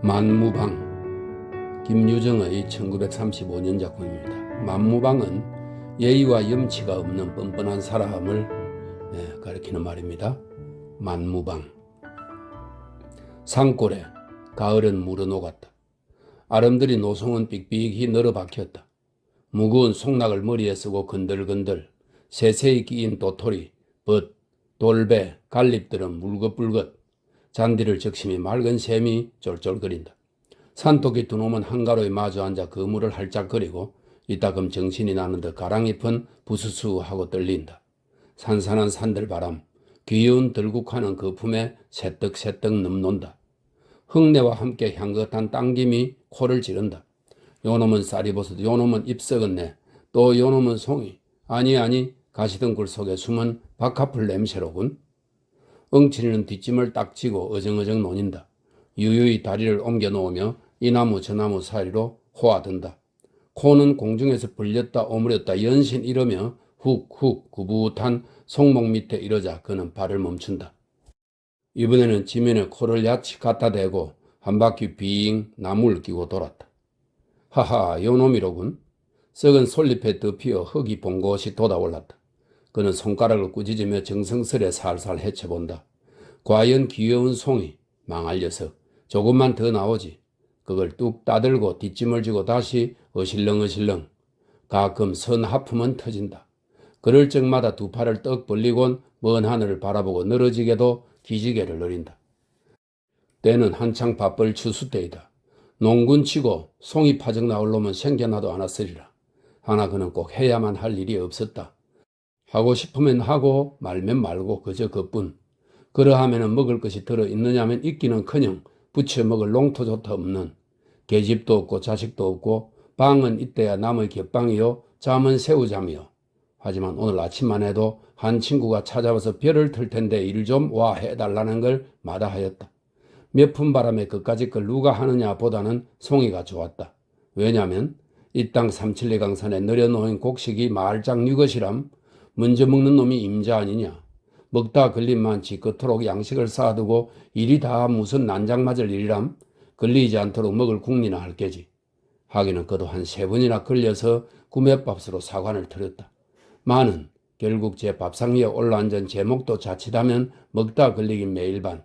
만무방, 김유정의 1935년 작품입니다. 만무방은 예의와 염치가 없는 뻔뻔한 사람을 가리키는 말입니다. 만무방. 산골에 가을은 물어녹았다. 아름드리 노송은 삑삑이 늘어박혔다. 무거운 송락을 머리에 쓰고 건들건들 세세히 끼인 도토리, 벗, 돌배, 갈립들은 물긋불긋 잔디를 적심히 맑은 샘이 쫄쫄거린다. 산토끼 두 놈은 한가로이 마주 앉아 그물을 할짝거리고 이따금 정신이 나는 듯 가랑잎은 부스스하고 떨린다. 산산한 산들바람, 귀여운 들국화는 그 품에 새떡새떡 넘논다. 흙내와 함께 향긋한 당김이 코를 찌른다. 요놈은 쌀이버섯, 요놈은 잎썩었네. 또 요놈은 송이. 아니 가시덩굴 속에 숨은 박하풀 냄새로군. 엉치리는 뒷짐을 딱 쥐고 어정어정 논인다. 유유히 다리를 옮겨 놓으며 이 나무 저 나무 사이로 호하든다. 코는 공중에서 벌렸다 오므렸다 연신 이러며 훅훅 구부탄 송목 밑에 이러자 그는 발을 멈춘다. 이번에는 지면에 코를 야치 갖다 대고 한 바퀴 빙 나무를 끼고 돌았다. 하하, 요놈이로군. 썩은 솔잎에 덮여 흙이 봉곳이 돋아올랐다. 그는 손가락을 꾸짖으며 정성스레 살살 헤쳐본다. 과연 귀여운 송이, 망할 녀석, 조금만 더 나오지. 그걸 뚝 따들고 뒷짐을 지고 다시 어실렁어실렁. 가끔 선 하품은 터진다. 그럴 적마다 두 팔을 떡 벌리곤 먼 하늘을 바라보고 늘어지게도 기지개를 노린다. 때는 한창 바쁠 추수 때이다. 농군 치고 송이 파적 나올 놈은 생겨나도 않았으리라. 하나 그는 꼭 해야만 할 일이 없었다. 하고 싶으면 하고 말면 말고 그저 그뿐. 그러하면 먹을 것이 들어있느냐면 있기는커녕 부쳐 먹을 농토조차 없는 계집도 없고 자식도 없고 방은 이때야 남의 겹방이요 잠은 새우잠이요. 하지만 오늘 아침만 해도 한 친구가 찾아와서 별을 틀 텐데 일 좀 와 해달라는 걸 마다하였다. 몇 푼 바람에 그까짓 걸 누가 하느냐 보다는 송이가 좋았다. 왜냐면 이 땅 삼칠리 강산에 늘여놓은 곡식이 말짱 육것이람 먼저 먹는 놈이 임자 아니냐. 먹다 걸림만 지긋토록 양식을 쌓아두고 일이 다 무슨 난장 맞을 일이람 걸리지 않도록 먹을 궁리나 할 게지. 하기는 그도 한 3번이나 걸려서 구맷밥으로 사관을 틀었다. 마는 결국 제 밥상 위에 올라앉은 제목도 자칫하면 먹다 걸리긴 매일반.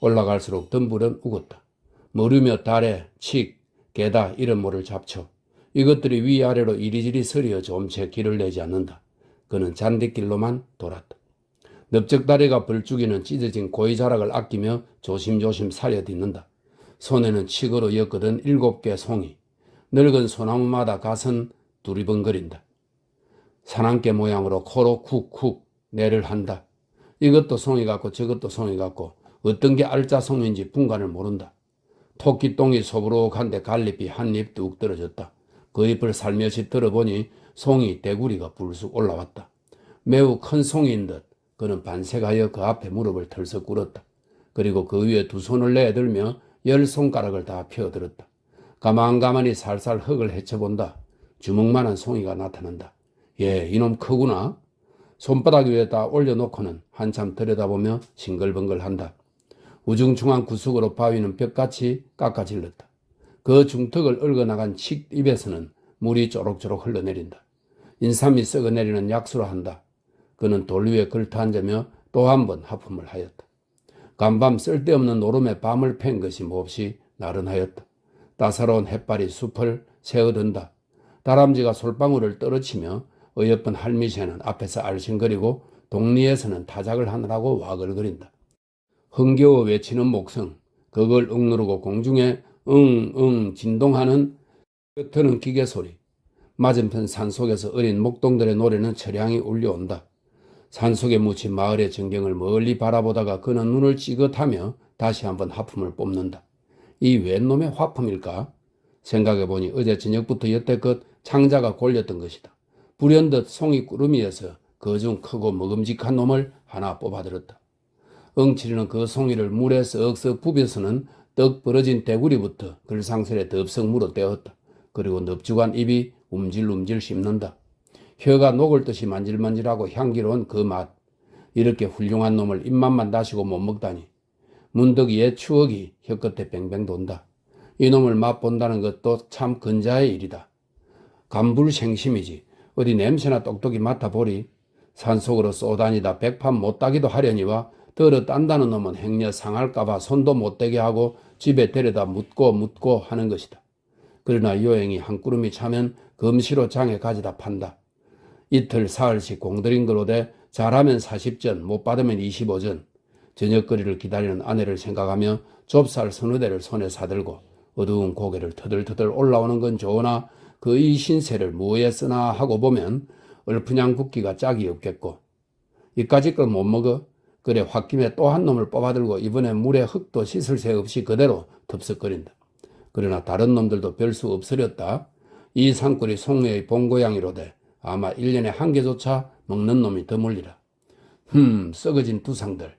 올라갈수록 덤불은 우겼다. 머루며 달에 칡, 게다 이런 모를 잡초. 이것들이 위아래로 이리저리 서리어 좀채 길을 내지 않는다. 그는 잔디길로만 돌았다. 넓적다리가 벌쭉이는 찢어진 고이자락을 아끼며 조심조심 사려딛는다. 손에는 칡으로 엮거든 7개 송이. 늙은 소나무마다 갓은 두리번거린다. 사랑개 모양으로 코로 쿡쿡 내를 한다. 이것도 송이 같고 저것도 송이 같고 어떤 게 알짜 송인지 분간을 모른다. 토끼똥이 소부룩한데 갈잎이 한 입 뚝 떨어졌다. 그 잎을 살며시 들어보니 송이 대구리가 불쑥 올라왔다. 매우 큰 송이인 듯 그는 반색하여 그 앞에 무릎을 털썩 꿇었다. 그리고 그 위에 두 손을 내들며 10손가락을 다 펴들었다. 가만가만히 살살 흙을 헤쳐본다. 주먹만한 송이가 나타난다. 예, 이놈 크구나. 손바닥 위에다 올려놓고는 한참 들여다보며 싱글벙글한다. 우중충한 구석으로 바위는 벽같이 깎아질렀다. 그 중턱을 얽어나간 칡잎에서는 물이 쪼록쪼록 흘러내린다. 인삼이 썩어내리는 약수로 한다. 그는 돌 위에 걸터앉으며 또 한 번 하품을 하였다. 간밤 쓸데없는 노름에 밤을 팬 것이 몹시 나른하였다. 따사로운 햇발이 숲을 새어든다. 다람쥐가 솔방울을 떨어치며 어여쁜 할미새는 앞에서 알싱거리고 동리에서는 타작을 하느라고 와글거린다. 흥겨워 외치는 목성, 그걸 억누르고 공중에 응응 진동하는 뼈트는 기계 소리. 맞은편 산속에서 어린 목동들의 노래는 처량히 울려온다. 산속에 묻힌 마을의 전경을 멀리 바라보다가 그는 눈을 찌긋하며 다시 한번 하품을 뽑는다. 이 웬 놈의 화품일까? 생각해보니 어제 저녁부터 여태껏 창자가 골렸던 것이다. 불현듯 송이 꾸러미에서 그중 크고 먹음직한 놈을 하나 뽑아들었다. 엉치리는 그 송이를 물에 쓱쓱 부벼서는 떡 벌어진 대구리부터 글상슬에 덥석 물어 떼었다. 그리고 넙죽한 입이 움질움질 씹는다. 혀가 녹을 듯이 만질만질하고 향기로운 그 맛. 이렇게 훌륭한 놈을 입맛만 다시고 못 먹다니. 문득 옛 추억이 혀끝에 뱅뱅 돈다. 이놈을 맛본다는 것도 참 근자의 일이다. 간불생심이지. 어디 냄새나 똑똑히 맡아보리. 산속으로 쏘다니다 백판 못따기도 하려니와 떨어 딴다는 놈은 행여 상할까봐 손도 못대게 하고 집에 데려다 묻고 하는 것이다. 그러나 요행이 한 꾸름이 차면 금시로 장에 가져다 판다. 이틀 사흘씩 공들인 거로되 잘하면 40전, 못 받으면 25전. 저녁거리를 기다리는 아내를 생각하며 좁쌀 서너 대를 손에 사들고 어두운 고개를 터들터들 올라오는 건 좋으나 그 이 신세를 무엇에 쓰나 하고 보면 얼큰양 붓기가 짝이 없겠고 이까짓 걸 못 먹어? 그래 홧김에 또 한 놈을 뽑아들고 이번에 물에 흙도 씻을 새 없이 그대로 덥석거린다. 그러나 다른 놈들도 별 수 없으렸다. 이 산골이 송매의 본고양이로되 아마 1년에 한 개조차 먹는 놈이 드물리라. 썩어진 두상들.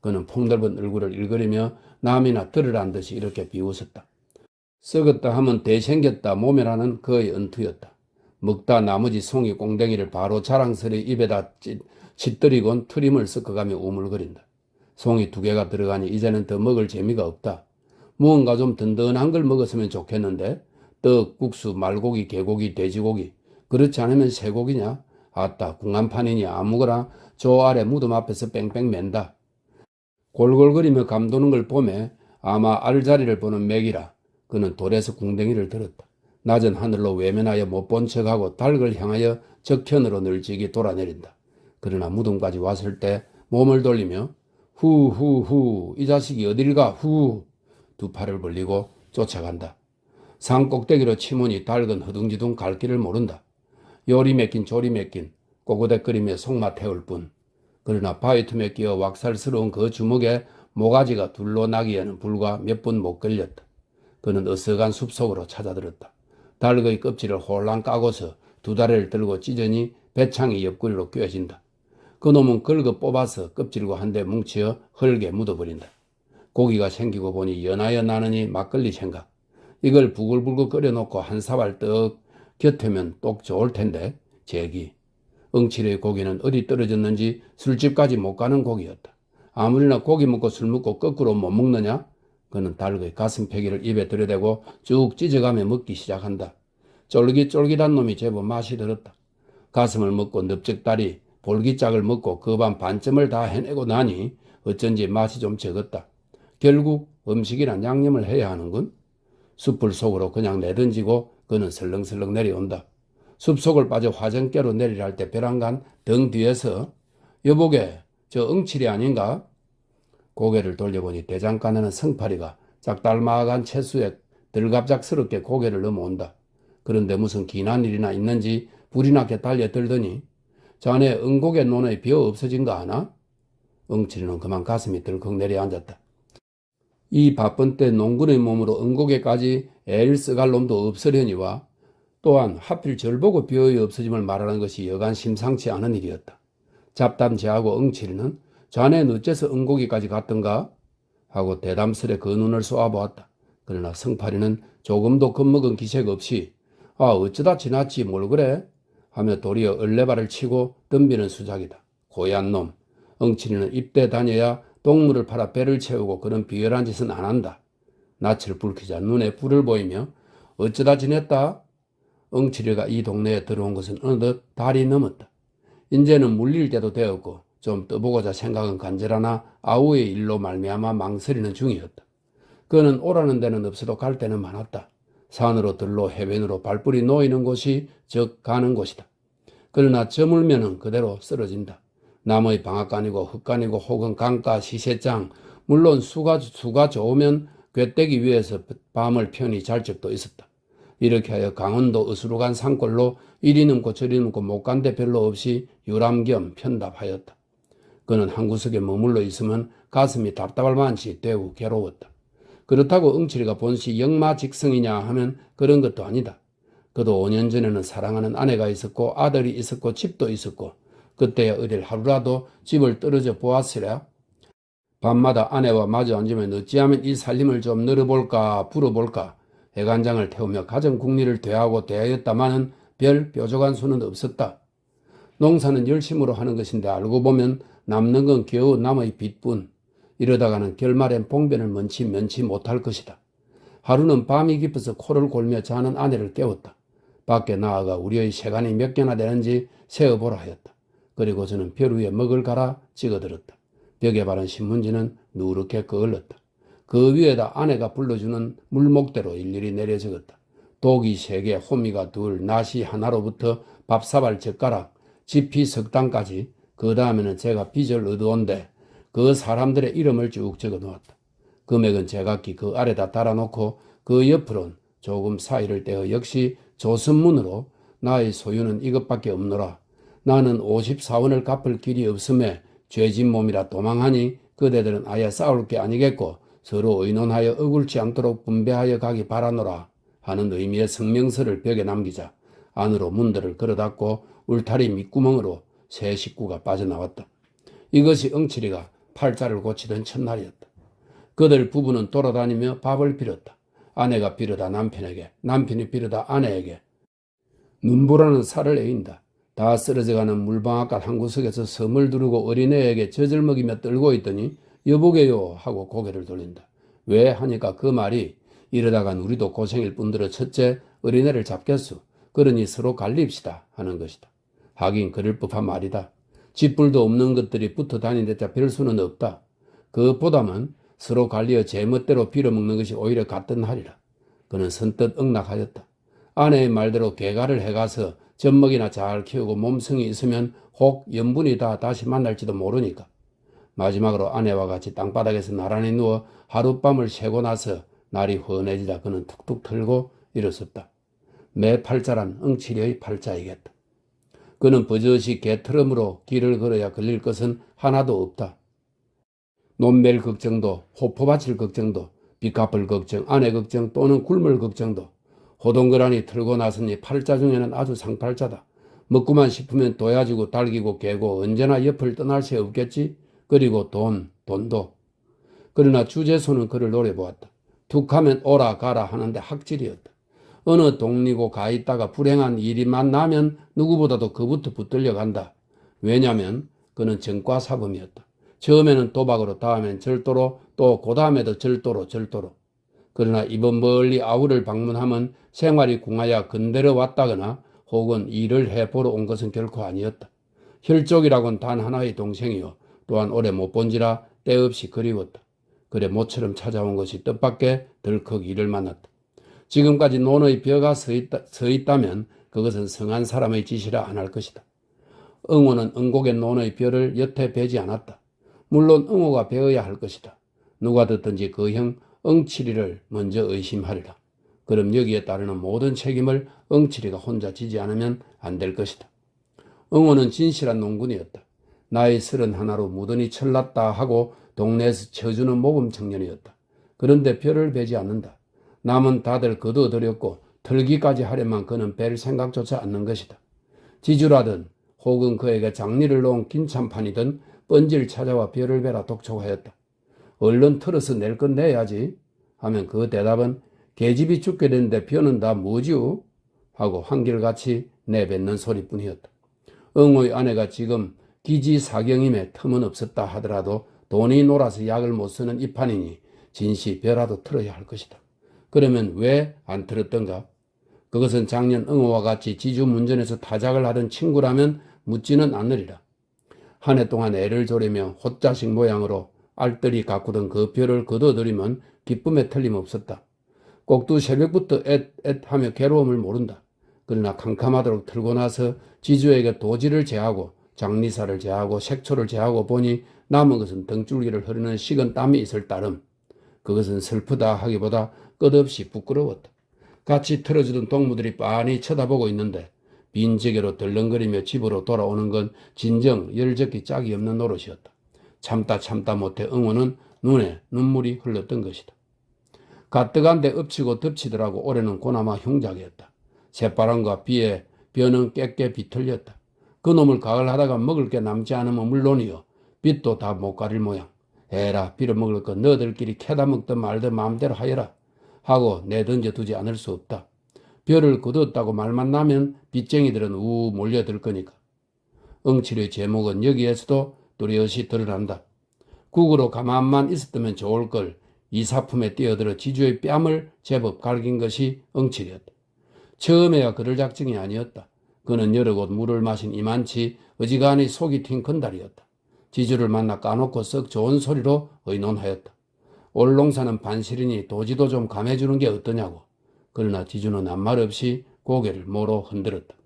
그는 폭넓은 얼굴을 일그리며 남이나 들으란 듯이 이렇게 비웃었다. 썩었다 하면 대생겼다 모멸하는 그의 언투였다. 먹다 나머지 송이 꽁댕이를 바로 자랑스레 입에다 짓들이곤 트림을 섞어가며 우물거린다. 송이 2개가 들어가니 이제는 더 먹을 재미가 없다. 무언가 좀 든든한 걸 먹었으면 좋겠는데 떡, 국수, 말고기, 개고기, 돼지고기 그렇지 않으면 쇠고기냐? 아따 궁한판이니 아무거나 저 아래 무덤 앞에서 뺑뺑 맨다. 골골거리며 감도는 걸 보매 아마 알자리를 보는 맥이라. 그는 돌에서 궁뎅이를 들었다. 낮은 하늘로 외면하여 못 본 척하고 닭을 향하여 적현으로 널찍이 돌아내린다. 그러나 무덤까지 왔을 때 몸을 돌리며 후후후 이 자식이 어딜 가 후 두 팔을 벌리고 쫓아간다. 산 꼭대기로 치무니 닭은 허둥지둥 갈 길을 모른다. 요리 맡긴 조리 맡긴 꼬고대거리며 속마 태울 뿐. 그러나 바위 틈에 끼어 왁살스러운 그 주먹에 모가지가 둘로 나기에는 불과 몇 분 못 걸렸다. 그는 어서간 숲속으로 찾아들었다. 닭의 껍질을 홀랑 까고서 2다리를 들고 찢으니 배창이 옆구리로 꿰어진다. 그놈은 긁어 뽑아서 껍질과 한데 뭉치어 흙에 묻어버린다. 고기가 생기고 보니 연하여 나느니 막걸리 생각. 이걸 부글부글 끓여놓고 한 사발 떡 곁으면 똑 좋을 텐데 제기. 응칠의 고기는 어디 떨어졌는지 술집까지 못 가는 고기였다. 아무리나 고기 먹고 술 먹고 거꾸로 못 먹느냐? 그는 닭의 가슴패기를 입에 들여대고 쭉 찢어가며 먹기 시작한다. 쫄깃쫄깃한 놈이 제법 맛이 들었다. 가슴을 먹고 넓적다리, 볼기짝을 먹고 그 반 반점을 다 해내고 나니 어쩐지 맛이 좀 적었다. 결국 음식이란 양념을 해야 하는군. 숲을 속으로 그냥 내던지고 그는 설렁설렁 내려온다. 숲속을 빠져 화정깨로 내리려 할 때 벼랑간 등 뒤에서 여보게 저 응칠이 아닌가? 고개를 돌려보니 대장간하는 성파리가 짝달마간 채수에 들갑작스럽게 고개를 넘어온다. 그런데 무슨 기난 일이나 있는지 불이 나게 달려들더니 자네 응곡의 논에 비어 없어진 거 아나? 응칠이는 그만 가슴이 덜컥 내려앉았다. 이 바쁜 때 농군의 몸으로 응곡에까지 애를 써갈 놈도 없으려니와 또한 하필 절 보고 비어이 없어짐을 말하는 것이 여간 심상치 않은 일이었다. 잡담지하고 응칠이는 자네는 어째서 응고기까지 갔던가? 하고 대담스레 그 눈을 쏘아보았다. 그러나 성파리는 조금도 겁먹은 기색 없이 어쩌다 지났지 뭘 그래? 하며 도리어 얼레발을 치고 덤비는 수작이다. 고얀 놈. 응칠이는 입대 다녀야 동물을 팔아 배를 채우고 그런 비열한 짓은 안 한다. 낯을 붉히자 눈에 불을 보이며 어쩌다 지냈다? 응칠이가 이 동네에 들어온 것은 어느덧 달이 넘었다. 이제는 물릴 때도 되었고 좀 떠보고자 생각은 간절하나 아우의 일로 말미암아 망설이는 중이었다. 그는 오라는 데는 없어도 갈 데는 많았다. 산으로 들로 해변으로 발뿔이 놓이는 곳이 즉 가는 곳이다. 그러나 저물면은 그대로 쓰러진다. 남의 방앗간이고 흙간이고 혹은 강가 시세장 물론 수가 좋으면 꿰떼기 위해서 밤을 편히 잘 적도 있었다. 이렇게 하여 강원도 어수룩한 산골로 이리 넘고 저리 넘고 못 간 데 별로 없이 유람겸 편답하였다. 그는 한 구석에 머물러 있으면 가슴이 답답할 만치 되고 괴로웠다. 그렇다고 응칠이가 본시 역마직성이냐 하면 그런 것도 아니다. 그도 5년 전에는 사랑하는 아내가 있었고 아들이 있었고 집도 있었고 그때야 어딜 하루라도 집을 떨어져 보았으랴. 밤마다 아내와 마주 앉으면 어찌하면 이 살림을 좀 늘어볼까 불어볼까 애간장을 태우며 가정 국리를 대하고 대하였다마는 별 뾰족한 수는 없었다. 농사는 열심으로 하는 것인데 알고 보면 남는 건 겨우 남의 빚뿐. 이러다가는 결말엔 봉변을 면치 못할 것이다. 하루는 밤이 깊어서 코를 골며 자는 아내를 깨웠다. 밖에 나아가 우리의 세간이 몇 개나 되는지 세어보라 하였다. 그리고 저는 별 위에 먹을 갈아 찍어들었다. 벽에 바른 신문지는 누렇게 그을렀다. 그 위에다 아내가 불러주는 물목대로 일일이 내려 적었다. 독이 3개, 호미가 2, 낫이 하나로부터 밥사발 젓가락, 지피 석당까지, 그 다음에는 제가 빚을 얻어온데 그 사람들의 이름을 쭉 적어 놓았다. 금액은 제각기 그 아래다 달아놓고 그 옆으론 조금 사이를 떼어 역시 조선문으로 나의 소유는 이것밖에 없노라. 나는 54원을 갚을 길이 없음에 죄진 몸이라 도망하니 그대들은 아예 싸울 게 아니겠고 서로 의논하여 억울치 않도록 분배하여 가기 바라노라 하는 의미의 성명서를 벽에 남기자 안으로 문들을 걸어닫고 울타리 밑구멍으로 새 식구가 빠져나왔다. 이것이 응칠이가 팔자를 고치던 첫날이었다. 그들 부부는 돌아다니며 밥을 빌었다. 아내가 빌어다 남편에게, 남편이 빌어다 아내에게. 눈보라는 살을 에인다. 다 쓰러져가는 물방앗간 한 구석에서 섬을 두르고 어린애에게 젖을 먹이며 떨고 있더니 여보게요 하고 고개를 돌린다. 왜 하니까 그 말이 이러다간 우리도 고생일 뿐더러 첫째 어린애를 잡겠소. 그러니 서로 갈립시다 하는 것이다. 하긴 그럴 법한 말이다. 짓불도 없는 것들이 붙어 다니는데 별 수는 없다. 그보다는 서로 갈리어 제멋대로 빌어먹는 것이 오히려 같던 하리라. 그는 선뜻 응낙하였다. 아내의 말대로 개가를 해가서 젖먹이나 잘 키우고 몸성이 있으면 혹 연분이 다 다시 만날지도 모르니까. 마지막으로 아내와 같이 땅바닥에서 나란히 누워 하룻밤을 새고 나서 날이 훤해지자 그는 툭툭 털고 일어섰다. 매 팔자란 응칠이의 팔자이겠다. 그는 버젓이 개트럼으로 길을 걸어야 걸릴 것은 하나도 없다. 논멜 걱정도, 호포 바칠 걱정도, 빚 갚을 걱정, 아내 걱정 또는 굶을 걱정도. 호동거란이 털고 나서니 팔자 중에는 아주 상팔자다. 먹고만 싶으면 도야지고 달기고 개고 언제나 옆을 떠날 새 없겠지. 그리고 돈도. 그러나 주제소는 그를 노려보았다. 툭하면 오라 가라 하는데 학질이었다. 어느 동리고 가 있다가 불행한 일이만 나면 누구보다도 그부터 붙들려 간다. 왜냐면 그는 전과사범이었다. 처음에는 도박으로, 다음엔 절도로, 또 그 다음에도 절도로. 그러나 이번 멀리 아우를 방문하면 생활이 궁하여 건드려 왔다거나 혹은 일을 해보러 온 것은 결코 아니었다. 혈족이라곤 단 하나의 동생이요. 또한 오래 못 본지라 때없이 그리웠다. 그래 모처럼 찾아온 것이 뜻밖의 덜컥 이를 만났다. 지금까지 논의 벼가 서 있다면 그것은 성한 사람의 짓이라 안 할 것이다. 응호는 응곡의 논의 벼를 여태 베지 않았다. 물론 응호가 베어야 할 것이다. 누가 듣든지 그 형 응칠이를 먼저 의심하리라. 그럼 여기에 따르는 모든 책임을 응칠이가 혼자 지지 않으면 안 될 것이다. 응호는 진실한 농군이었다. 나이 31로 무던히 철났다 하고 동네에서 쳐주는 모범 청년이었다. 그런데 벼를 베지 않는다. 남은 다들 거둬들였고 털기까지 하려면 그는 벨 생각조차 않는 것이다. 지주라든 혹은 그에게 장리를 놓은 긴참판이든 뻔질 찾아와 벼를 베라 독촉하였다. 얼른 틀어서 낼 건 내야지 하면 그 대답은 계집이 죽게 됐는데 벼는 다 뭐지요? 하고 한결같이 내뱉는 소리뿐이었다. 응호의 아내가 지금 기지사경임에 틈은 없었다 하더라도 돈이 놀아서 약을 못 쓰는 이판이니 진시 벼라도 틀어야 할 것이다. 그러면 왜 안 틀었던가? 그것은 작년 응호와 같이 지주문전에서 타작을 하던 친구라면 묻지는 않으리라. 한 해 동안 애를 조리며 헛자식 모양으로 알뜰히 가꾸던 그 벼를 거둬들이면 기쁨에 틀림없었다. 꼭두 새벽부터 하며 괴로움을 모른다. 그러나 캄캄하도록 틀고 나서 지주에게 도지를 제하고 장리사를 제하고 색초를 제하고 보니 남은 것은 등줄기를 흐르는 식은 땀이 있을 따름. 그것은 슬프다 하기보다 끝없이 부끄러웠다. 같이 틀어주던 동무들이 빤히 쳐다보고 있는데 빈지게로 덜렁거리며 집으로 돌아오는 건 진정 열적기 짝이 없는 노릇이었다. 참다 못해 응호는 눈에 눈물이 흘렀던 것이다. 가뜩한데 엎치고 덮치더라고 올해는 고나마 흉작이었다. 새바람과 비에 벼는 깨깨 비틀렸다. 그놈을 가을하다가 먹을 게 남지 않으면 물론이요. 빚도 다 못 가릴 모양. 에라 빌어먹을 것 너희들끼리 캐다 먹든 말든 마음대로 하여라 하고 내던져 두지 않을 수 없다. 벼를 거뒀다고 말만 나면 빚쟁이들은 우 몰려들 거니까. 응칠의 제목은 여기에서도 뚜렷이 드러난다. 국으로 가만만 있었다면 좋을 걸 이 사품에 뛰어들어 지주의 뺨을 제법 갈긴 것이 응칠이었다. 처음에야 그럴 작정이 아니었다. 그는 여러 곳 물을 마신 이만치 어지간히 속이 튄 건달이었다. 지주를 만나 까놓고 썩 좋은 소리로 의논하였다. 올농사는 반실이니 도지도 좀 감해주는 게 어떠냐고. 그러나 지주는 아무 말 없이 고개를 모로 흔들었다.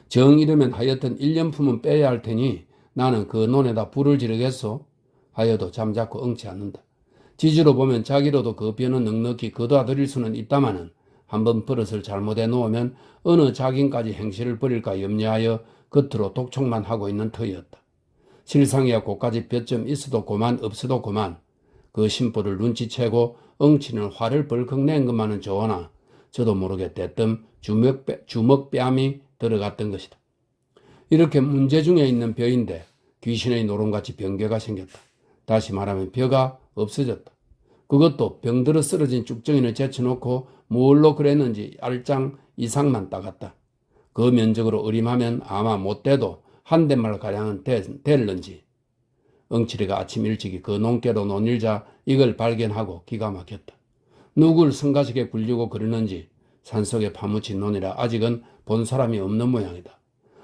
정 이르면 하여튼 1년품은 빼야 할 테니 나는 그 논에다 불을 지르겠소 하여도 잠자코 응치 않는다. 지주로 보면 자기로도 그 뼈는 넉넉히 거둬들일 수는 있다마는 한번 버릇을 잘못해 놓으면 어느 작인까지 행실을 벌일까 염려하여 겉으로 독촉만 하고 있는 터였다. 실상이야 고까지 볕 좀 있어도 고만 없어도 고만 그 심보를 눈치채고 엉치는 화를 벌컥 낸 것만은 좋으나 저도 모르게 대뜸 주먹뺨이 들어갔던 것이다. 이렇게 문제 중에 있는 벼인데 귀신의 노름같이 병괴가 생겼다. 다시 말하면 벼가 없어졌다. 그것도 병들어 쓰러진 쭉정이를 제쳐놓고 뭘로 그랬는지 알짱 이상만 따갔다. 그 면적으로 의림하면 아마 못돼도 한 대말가량은 될런지. 응칠이가 아침 일찍이 그 논깨로 논일자 이걸 발견하고 기가 막혔다. 누굴 성가시게 굴리고 그러는지 산속에 파묻힌 논이라 아직은 본 사람이 없는 모양이다.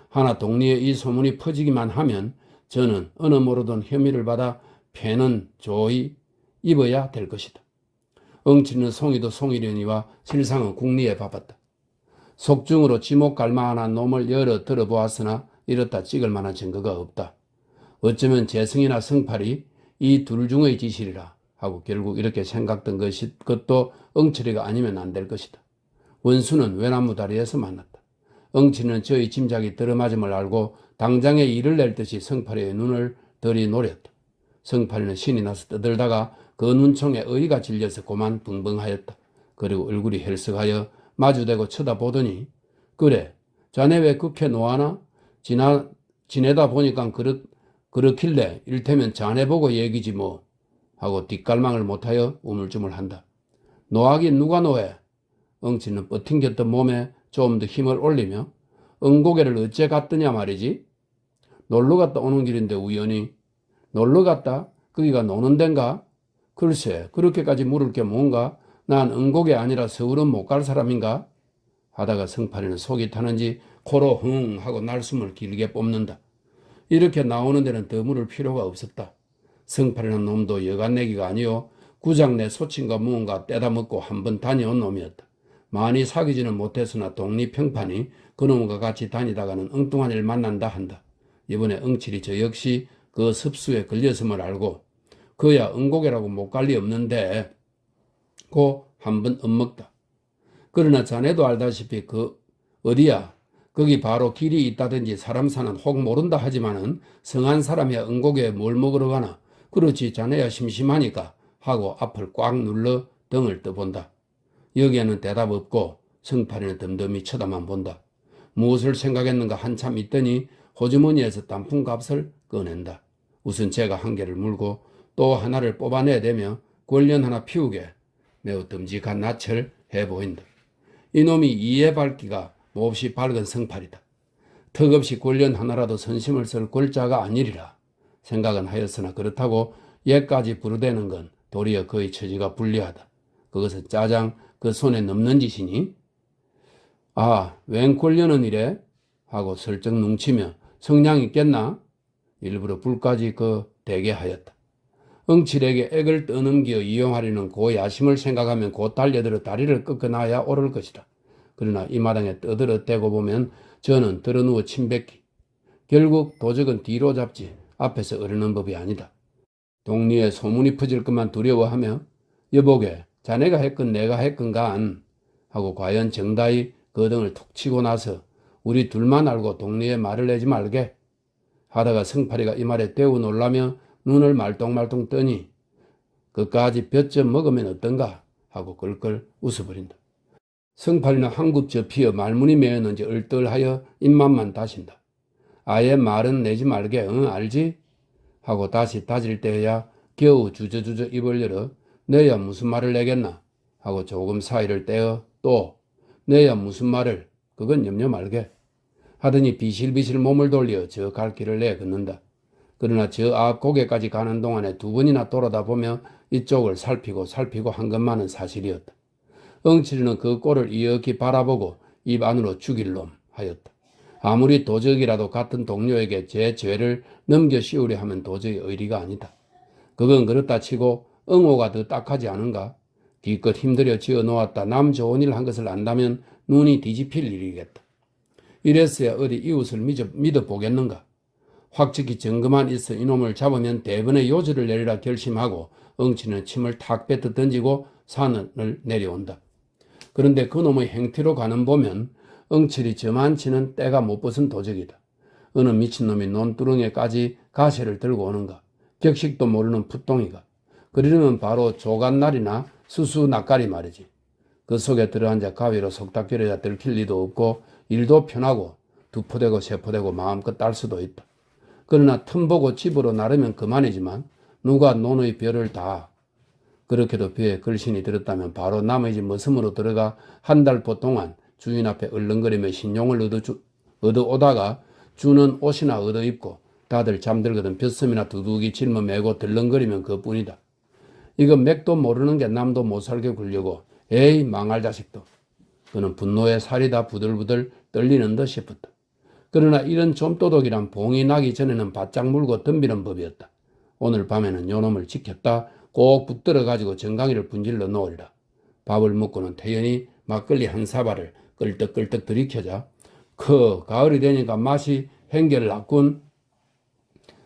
하나 동리에 이 소문이 퍼지기만 하면 저는 어느 모르던 혐의를 받아 패는 조이 입어야 될 것이다. 응치는 송이도 송이려니와 실상은 국리에 바빴다. 속중으로 지목 갈망한 놈을 여러 들어보았으나 이렇다 찍을 만한 증거가 없다. 어쩌면 재승이나 성팔이 이 둘 중의 지실이라 하고 결국 이렇게 생각된 것도 응철이가 아니면 안 될 것이다. 원수는 외나무 다리에서 만났다. 응치는 저의 짐작이 들어맞음을 알고 당장에 일을 낼 듯이 성팔이의 눈을 들이 노렸다. 성팔이는 신이 나서 떠들다가 그 눈총에 의리가 질려서 고만 붕붕하였다. 그리고 얼굴이 헬쓱하여 마주대고 쳐다보더니 그래 자네 왜 그렇게 노하나? 지내다 보니까 그렇길래 일테면 자네 보고 얘기지 뭐 하고 뒷갈망을 못하여 우물쭈물한다. 노하긴 누가 노해? 응치는 뻗팅겼던 몸에 좀 더 힘을 올리며 응고개를 어째 갔더냐 말이지? 놀러 갔다 오는 길인데 우연히 놀러 갔다? 거기가 노는 데인가? 글쎄 그렇게까지 물을 게 뭔가? 난 응고개 아니라 서울은 못 갈 사람인가? 하다가 성팔이는 속이 타는지 코로 흥 하고 날숨을 길게 뽑는다. 이렇게 나오는 데는 더 물을 필요가 없었다. 성팔이는 놈도 여간내기가 아니요 구장 내 소친과 무언가 떼다 먹고 한번 다녀온 놈이었다. 많이 사귀지는 못했으나 독립평판이 그놈과 같이 다니다가는 엉뚱한 일 만난다 한다. 이번에 응칠이 저 역시 그 습수에 걸렸음을 알고 그야 응고개라고 못 갈 리 없는데 고 한번 엿먹다. 그러나 자네도 알다시피 그 어디야? 거기 바로 길이 있다든지 사람 사는 혹 모른다 하지만은 성한 사람이야 응고개에 뭘 먹으러 가나? 그렇지 자네야 심심하니까 하고 앞을 꽉 눌러 등을 떠본다. 여기에는 대답 없고 성팔이는 덤덤히 쳐다만 본다. 무엇을 생각했는가 한참 있더니 호주머니에서 단풍값을 꺼낸다. 우선 제가 한 개를 물고 또 하나를 뽑아내대며 권련 하나 피우게 매우 듬직한 낯을 해보인다. 이놈이 이해 밝기가 몹시 밝은 성팔이다. 턱없이 권련 하나라도 선심을 쓸 골자가 아니리라 생각은 하였으나 그렇다고 얘까지 부르대는 건 도리어 그의 처지가 불리하다. 그것은 짜장 그 손에 넘는 짓이니? 아, 웬 권련은 이래? 하고 슬쩍 뭉치며 성량 있겠나? 일부러 불까지 대게 하였다. 응칠에게 액을 떠넘겨 이용하려는 그 야심을 생각하면 곧 달려들어 다리를 꺾어놔야 오를 것이다. 그러나 이 마당에 떠들어 대고 보면 저는 들어누워 침뱉기. 결국 도적은 뒤로 잡지 앞에서 어르는 법이 아니다. 동리에 소문이 퍼질 것만 두려워하며 여보게 자네가 했건 내가 했건간 하고 과연 정다이 그 등을 툭 치고 나서 우리 둘만 알고 동리에 말을 내지 말게 하다가 성팔이가 이 말에 대우 놀라며 눈을 말똥말똥 뜨니 그까지 볕 좀 먹으면 어떤가 하고 끌끌 웃어버린다. 성팔이는 한굽 접히어 말문이 메었는지 얼떨하여 입맛만 다신다. 아예 말은 내지 말게 응 알지? 하고 다시 다질 때야 겨우 주저주저 입을 열어 너야 무슨 말을 내겠나? 하고 조금 사이를 떼어 또 너야 무슨 말을 그건 염려 말게 하더니 비실비실 몸을 돌려 저 갈 길을 내 걷는다. 그러나 저 앞 고개까지 가는 동안에 두 번이나 돌아다보며 이쪽을 살피고 한 것만은 사실이었다. 엉치리는 그 꼴을 이윽히 바라보고 입 안으로 죽일 놈 하였다. 아무리 도적이라도 같은 동료에게 제 죄를 넘겨 씌우려 하면 도저히 의리가 아니다. 그건 그렇다 치고 응오가 더 딱하지 않은가? 기껏 힘들여 지어 놓았다 남 좋은 일 한 것을 안다면 눈이 뒤집힐 일이겠다. 이랬어야 어디 이웃을 믿어보겠는가? 확직히 증거만 있어 이놈을 잡으면 대번에 요절을 내리라 결심하고 엉치는 침을 탁 뱉어 던지고 산을 내려온다. 그런데 그놈의 행태로 가는 보면 엉칠이 저만치는 때가 못 벗은 도적이다. 어느 미친놈이 논두렁에까지 가시를 들고 오는가? 격식도 모르는 풋동이가. 그러려면 바로 조간날이나 수수낙가리 말이지. 그 속에 들어앉아 가위로 속닥거려야 들킬 리도 없고 일도 편하고 두포되고 세포되고 마음껏 딸 수도 있다. 그러나 틈보고 집으로 나르면 그만이지만 누가 논의 별을 다 그렇게도 벼에 걸신이 들었다면 바로 남의 집 머슴으로 들어가 한 달포 동안 주인 앞에 얼렁거리며 신용을 얻어오다가 주는 옷이나 얻어입고 다들 잠들거든 벼섬이나 두둑이 짊어매고 들렁거리면 그뿐이다. 이거 맥도 모르는 게 남도 못 살게 굴려고 에이 망할 자식도. 그는 분노에 살이 다 부들부들 떨리는 듯 싶었다. 그러나 이런 좀도둑이란 봉이 나기 전에는 바짝 물고 덤비는 법이었다. 오늘 밤에는 요놈을 지켰다 꼭 붙들어가지고 정강이를 분질러 놓으리라. 밥을 먹고는 태연히 막걸리 한 사발을 끌떡끌떡 들이켜자 가을이 되니까 맛이 행결을 났군.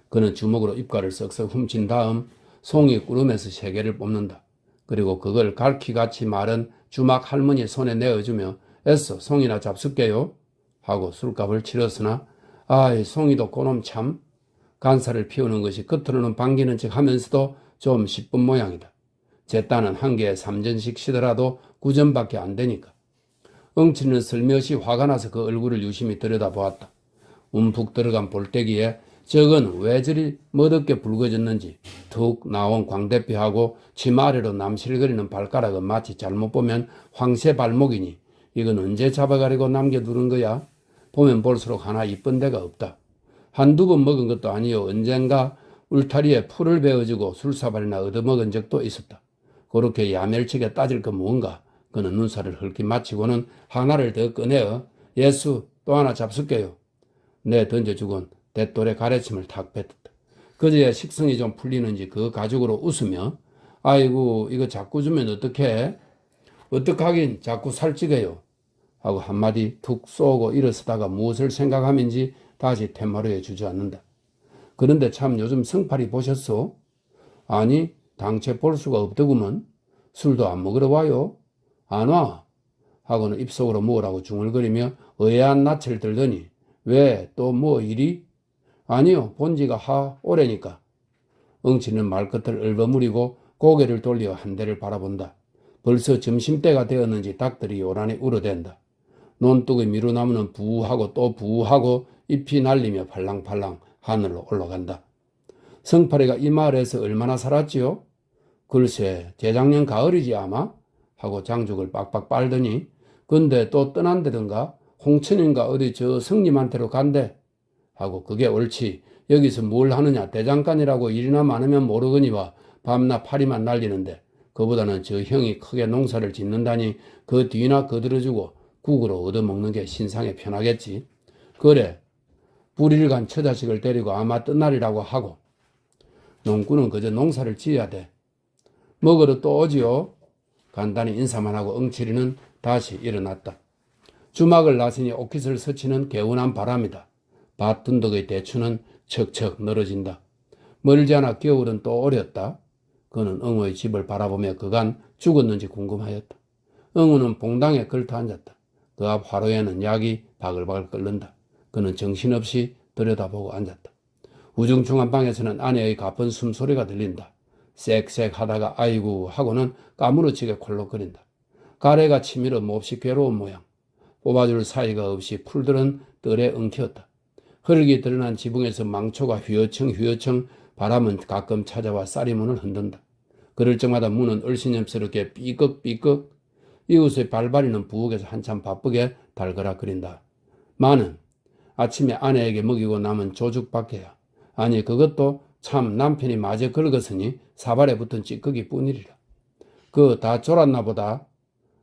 그는 주먹으로 입가를 썩썩 훔친 다음 송이 꾸름에서 3개를 뽑는다. 그리고 그걸 갈퀴같이 마른 주막 할머니 손에 내어주며 애써 송이나 잡숫게요 하고 술값을 치렀으나 아이 송이도 그놈 참 간살을 피우는 것이 겉으로는 반기는 척 하면서도 좀 시쁜 모양이다. 제 딴은 한 개에 3전씩 시더라도 9전밖에 안 되니까. 엉치는 슬며시 화가 나서 그 얼굴을 유심히 들여다보았다. 움푹 들어간 볼때기에 저건 왜 저리 멋없게 붉어졌는지 툭 나온 광대뼈하고 치마 아래로 남실거리는 발가락은 마치 잘못 보면 황새 발목이니 이건 언제 잡아가려고 남겨두는 거야? 보면 볼수록 하나 이쁜 데가 없다. 한두 번 먹은 것도 아니요 언젠가 울타리에 풀을 베어주고 술사발이나 얻어먹은 적도 있었다. 그렇게 야멸치게 따질 건 뭔가. 그는 눈살을 헐기 마치고는 하나를 더 꺼내어 예수 또 하나 잡숫게요. 내 던져주곤 대돌의 가래침을 탁 뱉었다. 그제야 식성이 좀 풀리는지 그 가죽으로 웃으며 아이고 이거 자꾸 주면 어떡해? 어떡하긴 자꾸 살찌게요. 하고 한마디 툭 쏘고 일어서다가 무엇을 생각하면지 다시 텐마루에 주저앉는다. 그런데 참 요즘 성팔이 보셨소? 아니 당최 볼 수가 없더구먼. 술도 안 먹으러 와요? 안 와? 하고는 입속으로 먹으라고 중얼거리며 의아한 낯을 들더니 왜 또 뭐 일이? 아니요 본지가 오래니까. 엉치는 말끝을 얼버무리고 고개를 돌려 한 대를 바라본다. 벌써 점심때가 되었는지 닭들이 요란히 울어댄다. 논둑의 미루나무는 부하고 또 부하고 잎이 날리며 팔랑팔랑 하늘로 올라간다. 성팔이가 이 마을에서 얼마나 살았지요? 글쎄 재작년 가을이지 아마? 하고 장죽을 빡빡 빨더니 근데 또 떠난다던가 홍천인가 어디 저 성님한테로 간대. 하고 그게 옳지 여기서 뭘 하느냐 대장간이라고 일이나 많으면 모르거니와 밤낮 파리만 날리는데 그보다는 저 형이 크게 농사를 짓는다니 그 뒤나 거들어주고 국으로 얻어먹는 게 신상에 편하겠지. 그래 불일 간 처자식을 데리고 아마 떠나리라고 하고 농꾼은 그저 농사를 지어야 돼. 먹으러 또 오지요. 간단히 인사만 하고 엉치리는 다시 일어났다. 주막을 나서니 옷깃을 스치는 개운한 바람이다. 밭둔덕의 대추는 척척 늘어진다. 멀지 않아 겨울은 또 오렸다. 그는 응우의 집을 바라보며 그간 죽었는지 궁금하였다. 응우는 봉당에 걸터 앉았다. 그 앞 화로에는 약이 바글바글 끓는다. 그는 정신없이 들여다보고 앉았다. 우중충한 방에서는 아내의 가쁜 숨소리가 들린다. 쌕쌕 하다가 아이고 하고는 까무러치게 콜록거린다. 가래가 치밀어 몹시 괴로운 모양. 뽑아줄 사이가 없이 풀들은 뜰에 엉켰다. 흙이 드러난 지붕에서 망초가 휘어청 바람은 가끔 찾아와 쌀이문을 흔든다. 그럴 적마다 문은 얼씬염스럽게 삐걱삐걱 이웃의 발발이는 부엌에서 한참 바쁘게 달그락거린다. 마는 아침에 아내에게 먹이고 남은 조죽밖에야. 아니 그것도 참 남편이 마저 긁었으니 사발에 붙은 찌꺼기 뿐이리라. 그 다 졸았나 보다.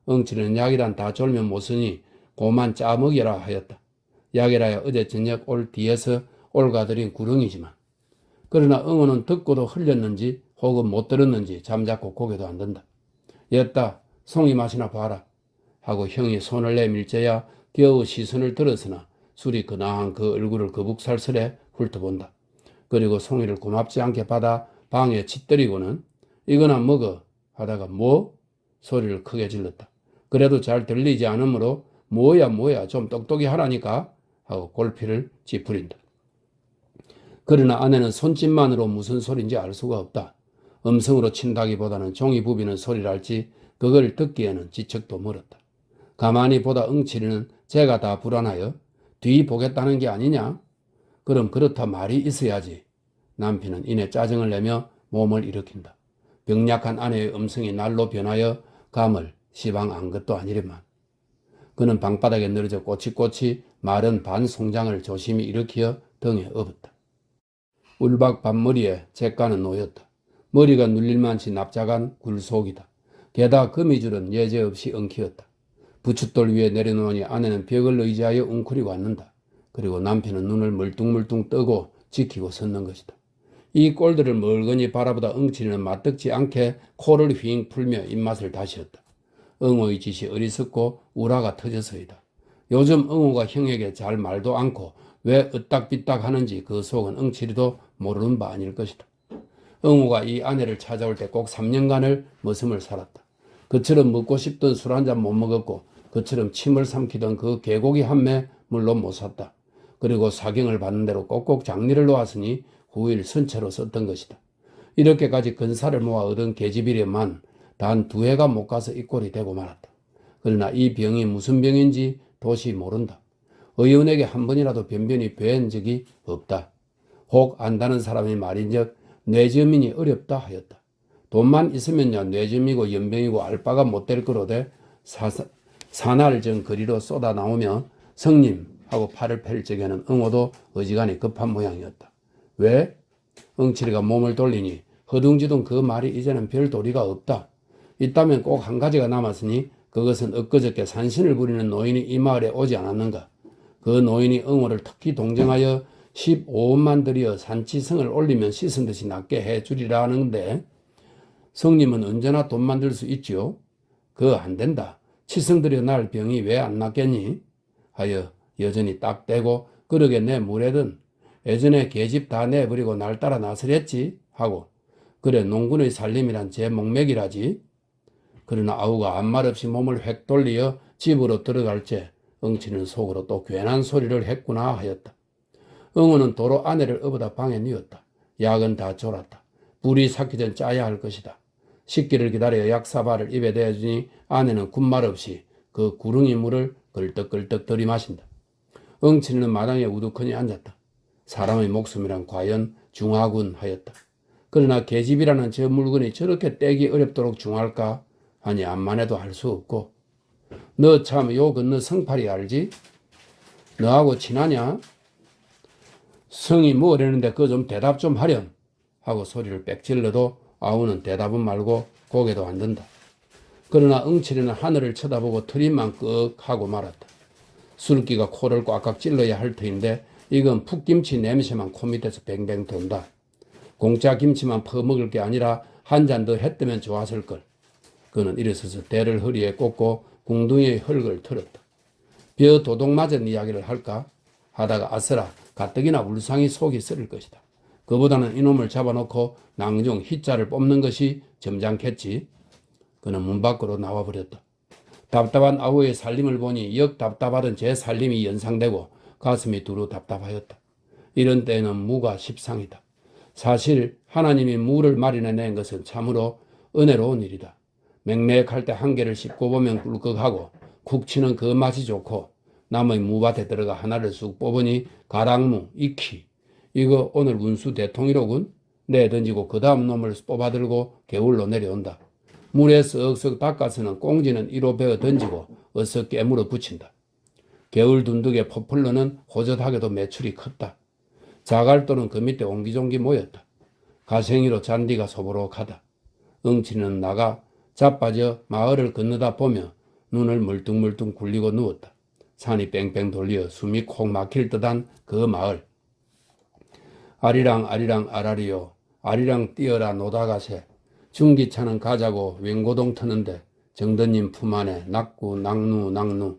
엉치는 약이란 다 졸면 못 쓰니 고만 짜먹여라 하였다. 약이라야 어제 저녁 올 뒤에서 올가들인 구렁이지만. 그러나 응어는 듣고도 흘렸는지 혹은 못 들었는지 잠자코 고개도 안 든다. 옛다 송이 맛이나 봐라 하고 형이 손을 내밀자야 겨우 시선을 들었으나 술이 근황한 그 얼굴을 거북살스레 훑어본다. 그리고 송이를 고맙지 않게 받아 방에 짓들이고는 이거나 먹어 하다가 뭐? 소리를 크게 질렀다. 그래도 잘 들리지 않으므로 뭐야 좀 똑똑히 하라니까 하고 골피를 찌푸린다. 그러나 아내는 손짓만으로 무슨 소린지 알 수가 없다. 음성으로 친다기보다는 종이 부비는 소리랄지 그걸 듣기에는 지척도 멀었다. 가만히 보다 응치리는 제가 다 불안하여 뒤 보겠다는 게 아니냐? 그럼 그렇다 말이 있어야지. 남편은 이내 짜증을 내며 몸을 일으킨다. 병약한 아내의 음성이 날로 변하여 감을 시방 안 것도 아니련만. 그는 방바닥에 늘어져 꼬치꼬치 마른 반 송장을 조심히 일으키어 등에 업었다. 울박 반머리에 잿가는 놓였다. 머리가 눌릴만치 납작한 굴속이다. 게다가 거미줄은 예제없이 엉키었다. 부춧돌 위에 내려놓으니 아내는 벽을 의지하여 웅크리고 앉는다. 그리고 남편은 눈을 멀뚱멀뚱 뜨고 지키고 섰는 것이다. 이 꼴들을 멀거니 바라보다 엉치리는 맞듣지 않게 코를 휘잉 풀며 입맛을 다시었다. 응호의 짓이 어리석고 우라가 터져서이다. 요즘 응호가 형에게 잘 말도 않고 왜 으딱비딱 하는지 그 속은 엉치리도 모르는 바 아닐 것이다. 응호가 이 아내를 찾아올 때 꼭 3년간을 머슴을 살았다. 그처럼 먹고 싶던 술 한 잔 못 먹었고 그처럼 침을 삼키던 그 개고기 한 매 물론 못 샀다. 그리고 사경을 받는 대로 꼭꼭 장리를 놓았으니 후일 선체로 썼던 것이다. 이렇게까지 근사를 모아 얻은 계집이려만 단 2해가 못 가서 이 꼴이 되고 말았다. 그러나 이 병이 무슨 병인지 도시 모른다. 의원에게 한 번이라도 변변히 뵌 적이 없다. 혹 안다는 사람이 말인즉 뇌저민이 어렵다 하였다. 돈만 있으면야 뇌점이고 연병이고 알 바가 못 될 거로되 사날 전 거리로 쏟아 나오며 성님 하고 팔을 펼 적에는 응호도 어지간히 급한 모양이었다. 왜? 엉치리가 몸을 돌리니 허둥지둥 그 말이 이제는 별 도리가 없다. 있다면 꼭 한 가지가 남았으니 그것은 엊그저께 산신을 부리는 노인이 이 마을에 오지 않았는가. 그 노인이 응호를 특히 동정하여 15원만 들여 산치성을 올리면 씻은 듯이 낫게 해주리라 하는데 성님은 언제나 돈 만들 수 있지요. 그거 안 된다. 치성 들여 날 병이 왜 안 낫겠니? 하여 여전히 딱 떼고 그러게 내 무례든 예전에 계집 다 내버리고 날 따라 나서랬지 하고 그래 농군의 살림이란 제 목맥이라지. 그러나 아우가 아무 말 없이 몸을 획 돌리어 집으로 들어갈 때 엉치는 속으로 또 괜한 소리를 했구나 하였다. 응호는 도로 아내를 업어다 방에 뉘었다. 약은 다 졸았다. 불이 삭기 전 짜야 할 것이다. 식기를 기다려 약사발을 입에 대어주니 아내는 군말 없이 그 구릉이 물을 걸떡걸떡 들이마신다. 엉치는 마당에 우두커니 앉았다. 사람의 목숨이란 과연 중하군 하였다. 그러나 계집이라는 저 물건이 저렇게 떼기 어렵도록 중할까 하니 암만 해도 할 수 없고 너 참 요 건너 성팔이 알지? 너하고 친하냐? 성이 뭐라는데 그거 좀 대답 좀 하렴 하고 소리를 빽질러도 아우는 대답은 말고 고개도 안 든다. 그러나 응치리는 하늘을 쳐다보고 트림만 끄 하고 말았다. 술기가 코를 꽉꽉 찔러야 할 터인데 이건 풋김치 냄새만 코 밑에서 뱅뱅 돈다. 공짜 김치만 퍼먹을 게 아니라 한 잔 더 했으면 좋았을걸. 그는 일어서서 대를 허리에 꽂고 궁둥이의 흙을 털었다. 벼 도둑 맞은 이야기를 할까? 하다가 아서라 가뜩이나 울상이 속이 쓰릴 것이다. 그보다는 이놈을 잡아놓고 낭중 희자를 뽑는 것이 점잖겠지. 그는 문 밖으로 나와버렸다. 답답한 아우의 살림을 보니 역 답답하던 제 살림이 연상되고 가슴이 두루 답답하였다. 이런 때에는 무가 십상이다. 사실 하나님이 무를 마련해낸 것은 참으로 은혜로운 일이다. 맹맥할 때 한 개를 씹고 보면 꿀꺽하고 쿡 치는 그 맛이 좋고 남의 무밭에 들어가 하나를 쑥 뽑으니 가랑무, 익히 이거 오늘 운수 대통이로군. 내 던지고 그 다음 놈을 뽑아들고 개울로 내려온다. 물에 쓱쓱 닦아서는 꽁지는 이로 베어 던지고 어서 깨물어 붙인다. 개울 둔득에 포플러는 호젓하게도 매출이 컸다. 자갈돌은 그 밑에 옹기종기 모였다. 가생이로 잔디가 소보록하다. 응치는 나가 자빠져 마을을 건너다 보며 눈을 물뚱물뚱 굴리고 누웠다. 산이 뺑뺑 돌려 숨이 콕 막힐 듯한 그 마을. 아리랑 아리랑 아라리요. 아리랑 뛰어라 노다가세. 중기차는 가자고 웬고동 트는데 정든님 품 안에 낙구 낙누 낙누.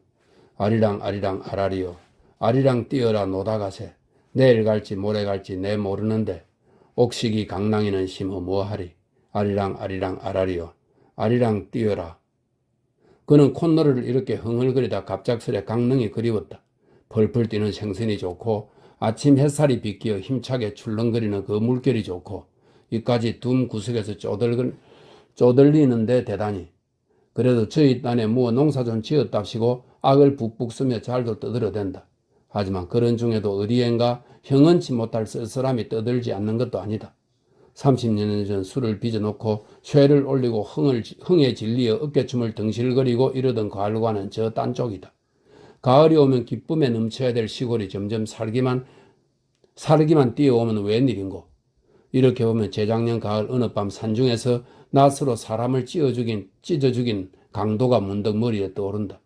아리랑 아리랑 아라리요. 아리랑 뛰어라 노다가세. 내일 갈지 모레 갈지 내 모르는데 옥식이 강낭이는 심어 뭐하리. 아리랑 아리랑 아라리요. 아리랑 뛰어라. 그는 콧노래를 이렇게 흥얼거리다 갑작스레 강릉이 그리웠다. 펄펄 뛰는 생선이 좋고 아침 햇살이 비끼어 힘차게 출렁거리는 그 물결이 좋고 이까지 둠 구석에서 쪼들리는데 대단히. 그래도 저희 딴에 뭐 농사 좀 지었답시고 악을 북북 쓰며 잘도 떠들어댄다. 하지만 그런 중에도 어디엔가 형언치 못할 쓸쓸함이 떠들지 않는 것도 아니다. 30년 전 술을 빚어놓고 쇠를 올리고 흥에 질리어 어깨춤을 덩실거리고 이러던 가을과는 저 딴 쪽이다. 가을이 오면 기쁨에 넘쳐야 될 시골이 점점 살기만 뛰어오면 웬일인고. 이렇게 보면 재작년 가을 어느 밤 산중에서 낫으로 사람을 찢어 죽인 강도가 문득 머리에 떠오른다.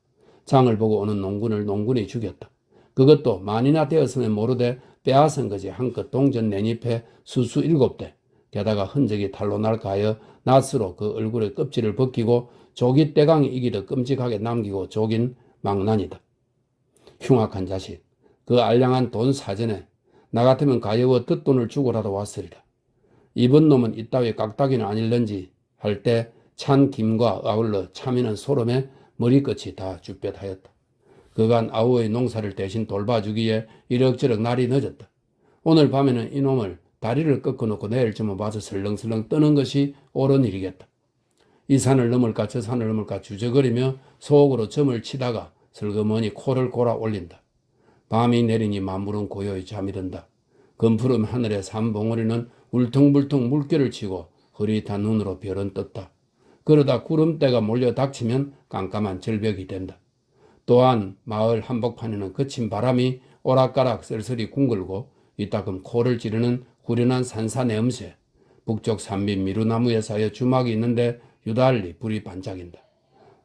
장을 보고 오는 농군이 죽였다. 그것도 만이나 되었으면 모르되 빼앗은 것이 한껏 동전 내잎에 수수 7대. 게다가 흔적이 탈로 날까 하여 낫으로 그 얼굴의 껍질을 벗기고 조기 떼강이 이기듯 끔찍하게 남기고 조긴 망난이다. 흉악한 자식. 그 알량한 돈 사전에 나 같으면 가여워 뜻돈을 주고라도 왔으리라. 이번 놈은 이따위 깍딱이는 아닐런지 할 때 찬 김과 아울러 참이는 소름에 머리끝이 다 쭈뼛하였다. 그간 아우의 농사를 대신 돌봐주기에 이럭저럭 날이 늦었다. 오늘 밤에는 이놈을 다리를 꺾어놓고 내일쯤은 봐서 설렁설렁 떠는 것이 옳은 일이겠다. 이 산을 넘을까 저 산을 넘을까 주저거리며 속으로 점을 치다가 슬그머니 코를 골아 올린다. 밤이 내리니 만물은 고요히 잠이 든다. 검푸른 하늘의 산봉우리는 울퉁불퉁 물결을 치고 흐릿한 눈으로 별은 떴다. 그러다 구름대가 몰려 닥치면 깜깜한 절벽이 된다. 또한 마을 한복판에는 거친 바람이 오락가락 쓸쓸히 궁글고 이따금 코를 찌르는 후련한 산사내음새. 북쪽 산밑 미루나무에 쌓여 주막이 있는데 유달리 불이 반짝인다.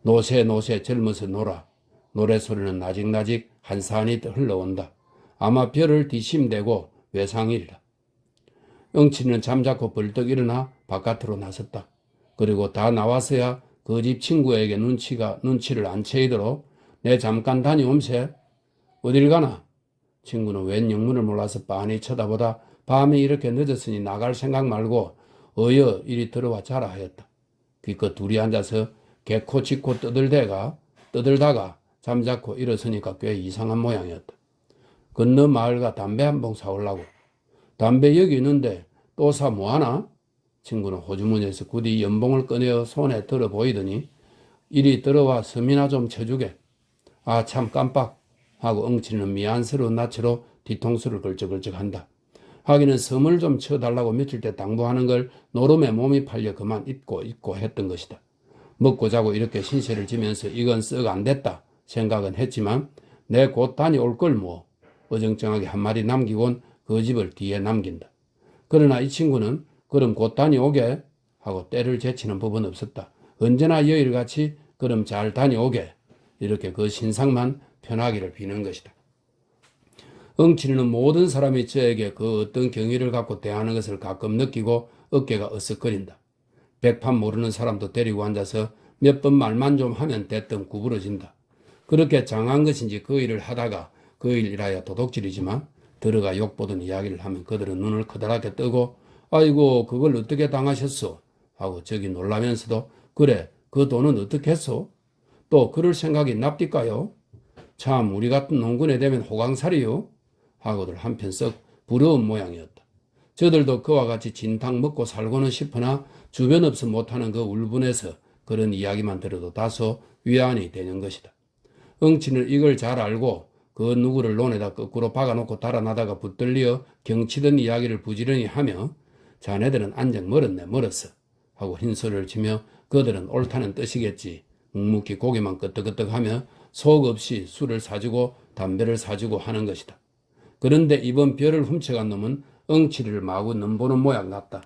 노새 젊어서 놀아. 노래소리는 나직나직 한산이 흘러온다. 아마 별을 뒤심대고 외상이리라. 응치는 잠자코 벌떡 일어나 바깥으로 나섰다. 그리고 다 나와서야 그 집 친구에게 눈치를 안 채이도록 내 잠깐 다녀옴세. 어딜 가나? 친구는 웬 영문을 몰라서 빤히 쳐다보다 밤이 이렇게 늦었으니 나갈 생각 말고 어여 이리 들어와 자라 하였다. 기껏 둘이 앉아서 개코 짖고 떠들다가 잠자코 일어서니까 꽤 이상한 모양이었다. 건너 마을가 담배 한 봉 사오려고. 담배 여기 있는데 또 사 뭐하나? 친구는 호주머니에서 굳이 연봉을 꺼내어 손에 들어 보이더니 이리 들어와 섬이나 좀 쳐주게. 아 참 깜빡 하고 엉치는 미안스러운 낯으로 뒤통수를 걸쩍걸쩍한다. 하기는 섬을 좀 쳐달라고 며칠 때 당부하는 걸 노름에 몸이 팔려 그만 잊고 했던 것이다. 먹고 자고 이렇게 신세를 지면서 이건 썩 안 됐다 생각은 했지만 내 곧 다녀올 걸 뭐. 어정쩡하게 한마디 남기곤 그 집을 뒤에 남긴다. 그러나 이 친구는 그럼 곧 다녀오게 하고 때를 제치는 법은 없었다. 언제나 여일같이 그럼 잘 다녀오게 이렇게 그 신상만 편하기를 비는 것이다. 응치는 모든 사람이 저에게 그 어떤 경의를 갖고 대하는 것을 가끔 느끼고 어깨가 으쓱거린다. 백판 모르는 사람도 데리고 앉아서 몇 번 말만 좀 하면 대뜸 구부러진다. 그렇게 장한 것인지 그 일을 하다가 그 일이라야 도둑질이지만 들어가 욕보던 이야기를 하면 그들은 눈을 커다랗게 뜨고 아이고 그걸 어떻게 당하셨소? 하고 저기 놀라면서도 그래 그 돈은 어떻게 했소? 또 그럴 생각이 납디까요? 참 우리 같은 농군에 되면 호강살이요? 하고들 한편 썩 부러운 모양이었다. 저들도 그와 같이 진탕 먹고 살고는 싶으나 주변 없어 못하는 그 울분에서 그런 이야기만 들어도 다소 위안이 되는 것이다. 응치는 이걸 잘 알고 그 누구를 논에다 거꾸로 박아놓고 달아나다가 붙들려 경치던 이야기를 부지런히 하며 자네들은 안정 멀었어 하고 흰소리를 치며 그들은 옳다는 뜻이겠지 묵묵히 고개만 끄덕끄덕하며 속 없이 술을 사주고 담배를 사주고 하는 것이다. 그런데 이번 벼를 훔쳐간 놈은 엉치리를 마구 넘보는 모양 같다.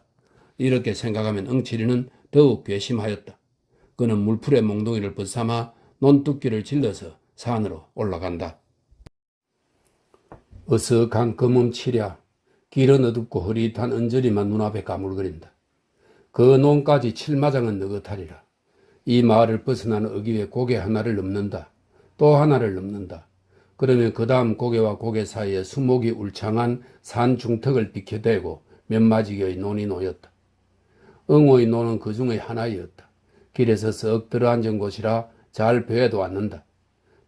이렇게 생각하면 엉치리는 더욱 괘씸하였다. 그는 물풀에 몽둥이를 벗삼아 논두끼를 질러서 산으로 올라간다. 어석한 검음치랴. 길은 어둡고 흐릿한 언저리만 눈앞에 가물거린다. 그 논까지 7마장은 느긋하리라. 이 마을을 벗어나는 어귀에 고개 하나를 넘는다. 또 하나를 넘는다. 그러면 그 다음 고개와 고개 사이에 수목이 울창한 산 중턱을 비켜대고 몇 마지개의 논이 놓였다. 응호의 논은 그 중의 하나이었다. 길에서 썩 들어앉은 곳이라 잘 뵈도 않는다.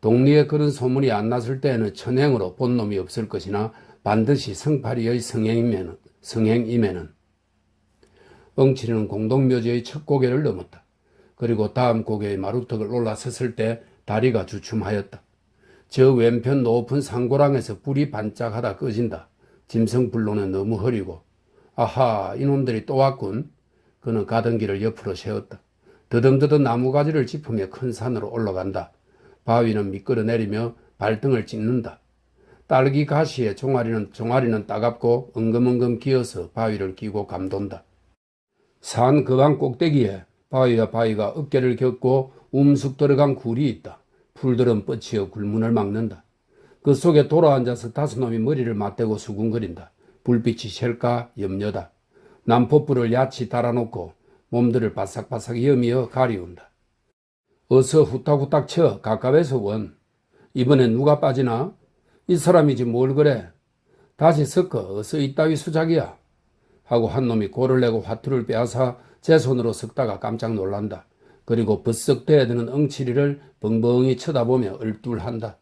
동리에 그런 소문이 안 났을 때에는 천행으로 본 놈이 없을 것이나 반드시 성파리의 성행임에는 엉치리는 공동묘지의 첫 고개를 넘었다. 그리고 다음 고개의 마루턱을 올라섰을 때 다리가 주춤하였다. 저 왼편 높은 산고랑에서 불이 반짝하다 꺼진다. 짐승불로는 너무 흐리고 아하 이놈들이 또 왔군. 그는 가던 길을 옆으로 세웠다. 더듬더듬 나무가지를 짚으며 큰 산으로 올라간다. 바위는 미끄러 내리며 발등을 찍는다. 딸기 가시에 종아리는 따갑고 엉금엉금 기어서 바위를 끼고 감돈다. 산 그방 꼭대기에 바위와 바위가 어깨를 겹고 움숙 들어간 굴이 있다. 풀들은 뻗치어 굴문을 막는다. 그 속에 돌아앉아서 5놈이 머리를 맞대고 수군거린다. 불빛이 셀까 염려다. 난포불을 야치 달아놓고 몸들을 바싹바싹 여미어 가리운다. 어서 후딱후딱 쳐 가깝에서 원. 이번엔 누가 빠지나? 이 사람이지 뭘 그래. 다시 섞어 어서 이따위 수작이야. 하고 한 놈이 골을 내고 화투를 빼앗아 제 손으로 섞다가 깜짝 놀란다. 그리고 버썩 대드는 엉치리를 벙벙이 쳐다보며 얼뚤한다.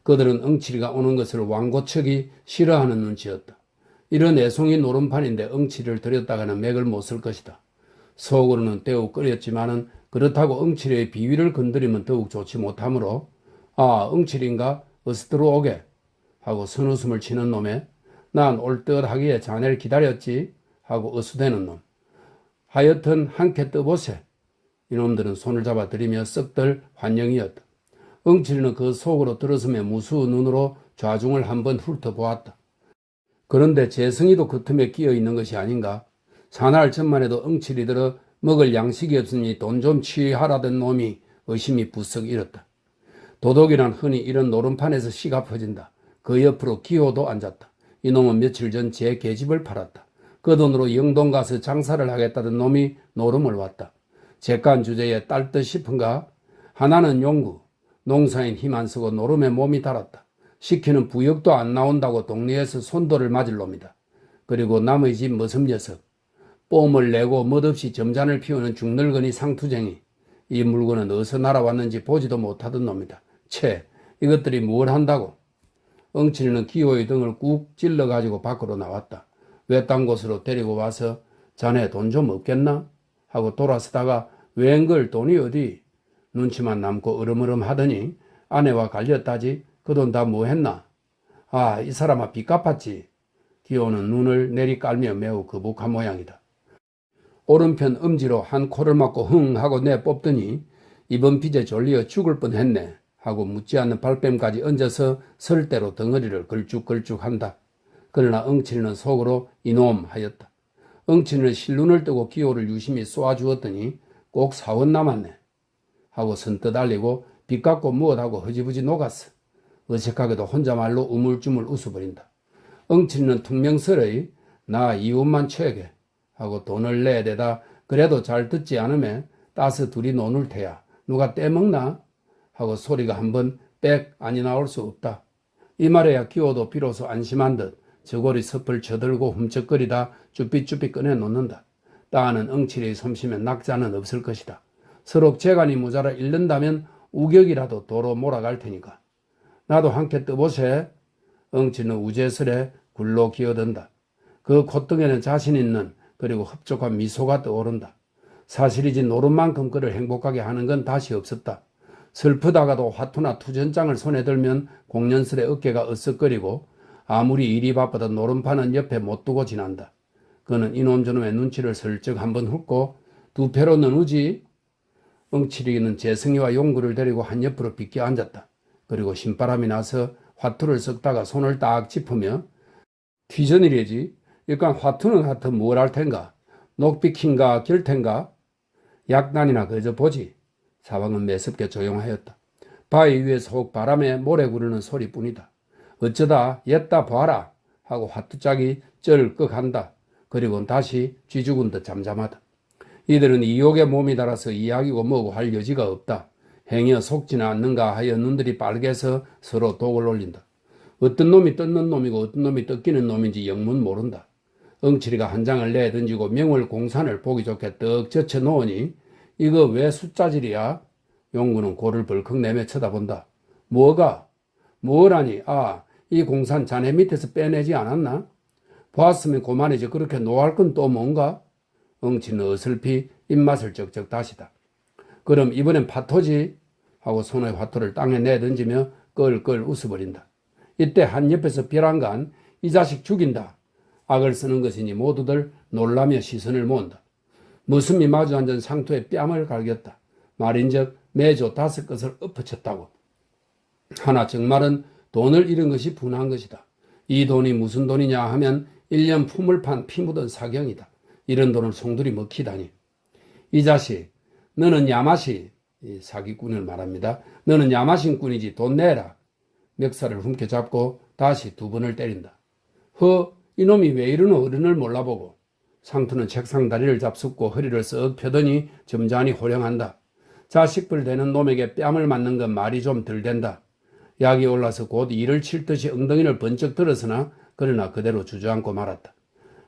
그들은 엉치리가 오는 것을 왕고척이 싫어하는 눈치였다. 이런 애송이 노름판인데 엉치리를 들였다가는 맥을 못 쓸 것이다. 속으로는 떼우 끓였지만은 그렇다고 엉치리의 비위를 건드리면 더욱 좋지 못하므로 아 엉치리인가 어서 들어오게 하고 선웃음을 치는 놈에 난 올 듯 하기에 자네를 기다렸지 하고 어수대는 놈. 하여튼 한캐 떠보세. 이놈들은 손을 잡아 들이며 썩들 환영이었다. 엉치리는 그 속으로 들어서며 무수한 눈으로 좌중을 한번 훑어보았다. 그런데 재성이도 그 틈에 끼어 있는 것이 아닌가. 사날 전만 해도 엉치리들어 먹을 양식이 없으니 돈 좀 취하라던 놈이 의심이 부쩍 일었다. 도둑이란 흔히 이런 노름판에서 씨가 퍼진다. 그 옆으로 기호도 앉았다. 이놈은 며칠 전 제 계집을 팔았다. 그 돈으로 영동 가서 장사를 하겠다던 놈이 노름을 왔다. 제간 주제에 딸 듯 싶은가? 하나는 용구, 농사인 힘 안 쓰고 노름에 몸이 달았다. 시키는 부역도 안 나온다고 동네에서 손도를 맞을 놈이다. 그리고 남의 집 머슴 녀석, 뽐을 내고 멋없이 점잔을 피우는 중늙은이 상투쟁이. 이 물건은 어디서 날아왔는지 보지도 못하던 놈이다. 채, 이것들이 뭘 한다고? 엉치리는 기호의 등을 꾹 찔러가지고 밖으로 나왔다. 외딴 곳으로 데리고 와서 자네 돈 좀 없겠나? 하고 돌아서다가 웬걸 돈이 어디? 눈치만 남고 으름으름 하더니 아내와 갈렸다지 그 돈 다 뭐 했나? 아, 이 사람아 빚 갚았지. 기호는 눈을 내리깔며 매우 거북한 모양이다. 오른편 엄지로 한 코를 막고 흥 하고 내뽑더니 이번 빚에 졸리어 죽을 뻔했네 하고 묻지 않는 발뺌까지 얹어서 설대로 덩어리를 걸쭉걸쭉한다. 그러나 엉치리는 속으로 이놈 하였다. 엉치리는 실눈을 뜨고 기호를 유심히 쏘아주었더니 꼭 사원 남았네 하고 선뜻 알리고 빚 갚고 무엇하고 허지부지 녹았어. 어색하게도 혼자말로 우물쭈물 웃어버린다. 엉치리는 퉁명스러이 나 이웃만 쳐야게 하고 돈을 내대다 그래도 잘 듣지 않으면 따서 둘이 노눌 테야. 누가 떼먹나? 하고 소리가 한번 빽 아니 나올 수 없다. 이 말에야 기호도 비로소 안심한 듯 저고리 섭을 쳐들고 훔쩍거리다 쭈삣쭈삣 꺼내놓는다. 따는 엉치리의 솜씨면 낙자는 없을 것이다. 서로 재간이 모자라 잃는다면 우격이라도 도로 몰아갈 테니까. 나도 함께 떠보세. 엉치는 우제스레 굴로 기어든다. 그 콧등에는 자신 있는 그리고 흡족한 미소가 떠오른다. 사실이지 노름만큼 그를 행복하게 하는 건 다시 없었다. 슬프다가도 화투나 투전장을 손에 들면 공연스레 어깨가 으쓱거리고 아무리 일이 바빠도 노름판은 옆에 못 두고 지난다. 그는 이놈저놈의 눈치를 슬쩍 한번 훑고 두 패로는 우지? 엉치리는 재승이와 용구를 데리고 한 옆으로 비껴 앉았다. 그리고 신바람이 나서 화투를 섞다가 손을 딱 짚으며 튀전이래지. 일단 화투는 하여튼 뭘 할 텐가? 녹비킨가 결텐가? 약단이나 그저 보지. 사방은 매섭게 조용하였다. 바위 위에서 혹 바람에 모래 구르는 소리뿐이다. 어쩌다 옛다 봐라 하고 화투짝이 쩔꺽한다. 그리고는 다시 쥐죽은 듯 잠잠하다. 이들은 이욕의 몸이 달아서 이야기고 뭐고 할 여지가 없다. 행여 속지는 않는가 하여 눈들이 빨개서 서로 독을 올린다. 어떤 놈이 뜯는 놈이고 어떤 놈이 뜯기는 놈인지 영문 모른다. 엉치리가 한 장을 내던지고 명월 공산을 보기 좋게 떡 젖혀 놓으니 이거 왜 숫자질이야? 용구는 고를 벌컥 내며 쳐다본다. 뭐가? 뭐라니? 아, 이 공산 자네 밑에서 빼내지 않았나? 보았으면 고만이지 그렇게 노할 건 또 뭔가? 엉치는 어설피 입맛을 쩍쩍 다시다. 그럼 이번엔 파토지? 하고 손의 화토를 땅에 내던지며 껄껄 웃어버린다. 이때 한 옆에서 벼랑간 이 자식 죽인다. 악을 쓰는 것이니 모두들 놀라며 시선을 모은다. 무슨이 마주 앉은 상투에 뺨을 갈겼다. 말인즉 매조 5것을 엎어쳤다고. 하나 정말은 돈을 잃은 것이 분한 것이다. 이 돈이 무슨 돈이냐 하면 1년 품을 판 피 묻은 사경이다. 이런 돈을 송두리 먹히다니. 이 자식, 너는 야마시, 사기꾼을 말합니다. 너는 야마신꾼이지 돈 내라. 멱살을 훔켜잡고 다시 2번을 때린다. 이놈이 왜 이러노 어른을 몰라보고. 상투는 책상 다리를 잡숫고 허리를 쓱 펴더니 점잖이 호령한다. 자식들 되는 놈에게 뺨을 맞는 건 말이 좀 덜 된다. 약이 올라서 곧 이를 칠 듯이 엉덩이를 번쩍 들었으나 그러나 그대로 주저앉고 말았다.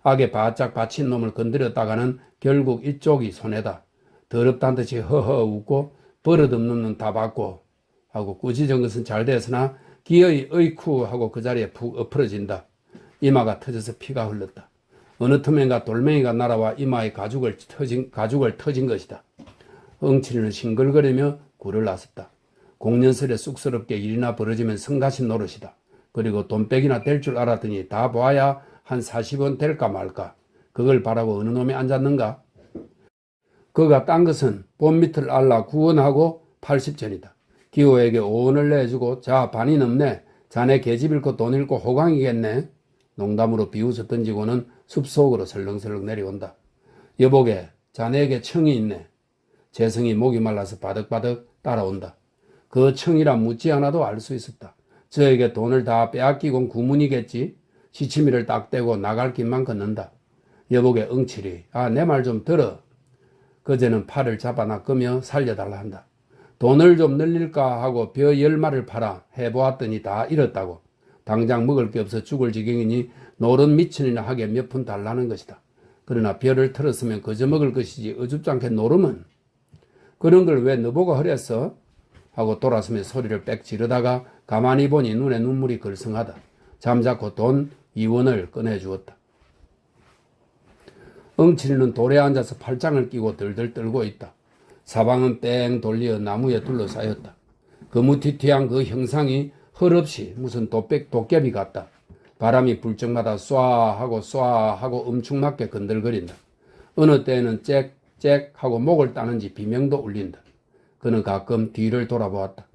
악에 바짝 받친 놈을 건드렸다가는 결국 이쪽이 손해다. 더럽다는 듯이 허허 웃고 버릇없는 눈 다 받고 하고 꾸짖은 것은 잘 됐으나 기어이 어이쿠 하고 그 자리에 푹 엎어진다. 이마가 터져서 피가 흘렀다. 어느 틈엔가 돌멩이가 날아와 이마에 가죽을 터진 것이다. 엉치리는 싱글거리며 굴을 나섰다. 공년설에 쑥스럽게 일이나 벌어지면 성가신 노릇이다. 그리고 돈백이나 될 줄 알았더니 다 보아야 한 40원 될까 말까. 그걸 바라고 어느 놈이 앉았는가? 그가 딴 것은 본밑을 알라 9원하고 80전이다. 기호에게 5원을 내주고 자 반이 넘네. 자네 계집 잃고 돈 잃고 호강이겠네. 농담으로 비웃어 던지고는 숲속으로 설렁설렁 내려온다. 여보게 자네에게 청이 있네. 재성이 목이 말라서 바득바득 따라온다. 그 청이라 묻지 않아도 알 수 있었다. 저에게 돈을 다 빼앗기곤 구문이겠지. 시치미를 딱 떼고 나갈 길만 걷는다. 여보게 엉치리 내 말 좀 들어. 그제는 팔을 잡아 낚으며 살려달라 한다. 돈을 좀 늘릴까 하고 벼 10마리를 팔아 해보았더니 다 잃었다고. 당장 먹을 게 없어 죽을 지경이니 노른 미천이나 하게 몇 푼 달라는 것이다. 그러나 벼를 틀었으면 그저 먹을 것이지 어줍잖게 노름은. 그런 걸 왜 너보고 허랬어? 하고 돌아서며 소리를 빽 지르다가 가만히 보니 눈에 눈물이 걸성하다. 잠자코 돈 2원을 꺼내주었다. 엉치리는 돌에 앉아서 팔짱을 끼고 덜덜 떨고 있다. 사방은 뺑 돌려 나무에 둘러싸였다. 거무튀튀한 그 형상이 헐없이 무슨 도깨비 같다. 바람이 불적마다 쏴하고 엄청나게 건들거린다. 어느 때에는 짹짹 하고 목을 따는지 비명도 울린다. 그는 가끔 뒤를 돌아보았다.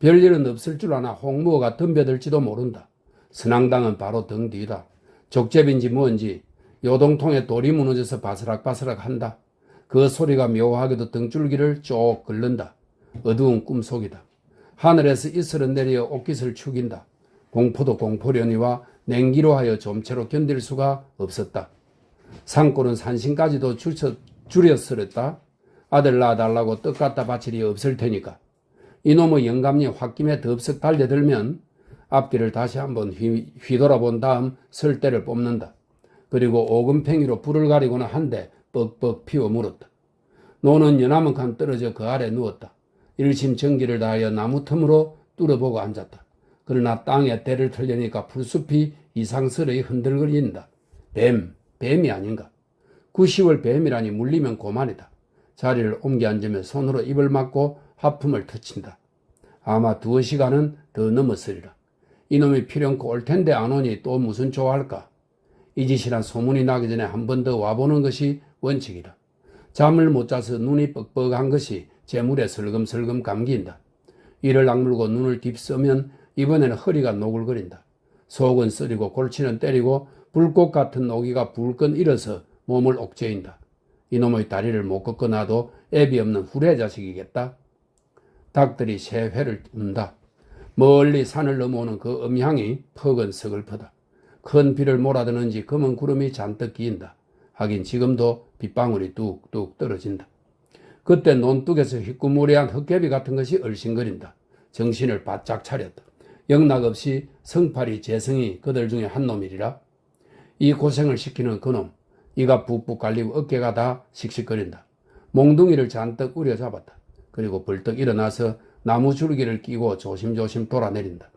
별일은 없을 줄 아나 홍무어가 덤벼들지도 모른다. 선앙당은 바로 등 뒤다. 족제비인지 뭔지 요동통에 돌이 무너져서 바스락바스락 한다. 그 소리가 묘하게도 등줄기를 쭉 긁는다. 어두운 꿈속이다. 하늘에서 이슬은 내려 옷깃을 축인다. 공포도 공포려니와 냉기로 하여 좀채로 견딜 수가 없었다. 산골은 산신까지도 줄였으랬다. 아들 낳아달라고 떡 갖다 바칠이 없을 테니까. 이놈의 영감이 홧김에 덥석 달려들면 앞길을 다시 한번 휘돌아본 다음 설대를 뽑는다. 그리고 오금팽이로 불을 가리고는 한 대 뻑뻑 피워 물었다. 노는 연하문칸 떨어져 그 아래 누웠다. 일심전기를 다하여 나무 틈으로 뚫어보고 앉았다. 그러나 땅에 대를 털려니까 풀숲이 이상스레 흔들거린다. 뱀이 아닌가. 9, 10월 뱀이라니 물리면 고만이다. 자리를 옮겨 앉으며 손으로 입을 막고 하품을 터친다. 아마 2시간은 더 넘었으리라. 이놈이 필연코 올 텐데 안 오니 또 무슨 좋아할까. 이 짓이란 소문이 나기 전에 한 번 더 와보는 것이 원칙이다. 잠을 못 자서 눈이 뻑뻑한 것이 재물에 슬금슬금 감긴다. 이를 악물고 눈을 딥쓰면 이번에는 허리가 노글거린다. 속은 쓰리고 골치는 때리고 불꽃 같은 노기가 불끈 일어서 몸을 옥죄인다. 이놈의 다리를 못 꺾어놔도 애비 없는 후레 자식이겠다. 닭들이 새 회를 운다. 멀리 산을 넘어오는 그 음향이 퍽은 서글프다. 큰 비를 몰아드는지 검은 구름이 잔뜩 기인다. 하긴 지금도 빗방울이 뚝뚝 떨어진다. 그때 논둑에서 희꾸무리한 흙개비 같은 것이 얼씬거린다. 정신을 바짝 차렸다. 영락없이 성팔이 재성이 그들 중에 한 놈이리라. 이 고생을 시키는 그놈, 이가 푹푹 갈리고 어깨가 다 씩씩거린다. 몽둥이를 잔뜩 우려잡았다. 그리고 벌떡 일어나서 나무 줄기를 끼고 조심조심 돌아내린다.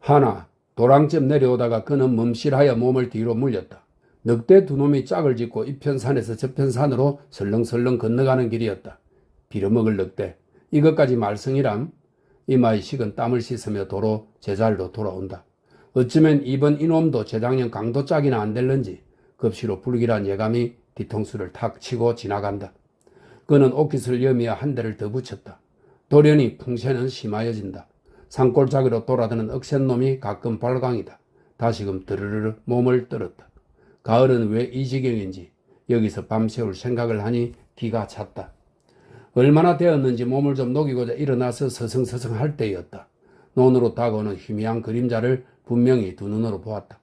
하나, 도랑쯤 내려오다가 그는 멈실하여 몸을 뒤로 물렸다. 늑대 두 놈이 짝을 짓고 이편산에서 저편산으로 설렁설렁 건너가는 길이었다. 빌어먹을 늑대, 이것까지 말썽이람? 이마에 식은 땀을 씻으며 도로 제자리로 돌아온다. 어쩌면 이번 이놈도 재작년 강도 짝이나 안 될런지 급시로 불길한 예감이 뒤통수를 탁 치고 지나간다. 그는 옷깃을 여미어 한 대를 더 붙였다. 돌연히 풍세는 심하여진다. 산골짜기로 돌아드는 억센놈이 가끔 발광이다. 다시금 드르르르 몸을 떨었다. 가을은 왜 이 지경인지 여기서 밤새울 생각을 하니 기가 찼다. 얼마나 되었는지 몸을 좀 녹이고자 일어나서 서성서성 할 때였다. 논으로 다가오는 희미한 그림자를 분명히 두 눈으로 보았다.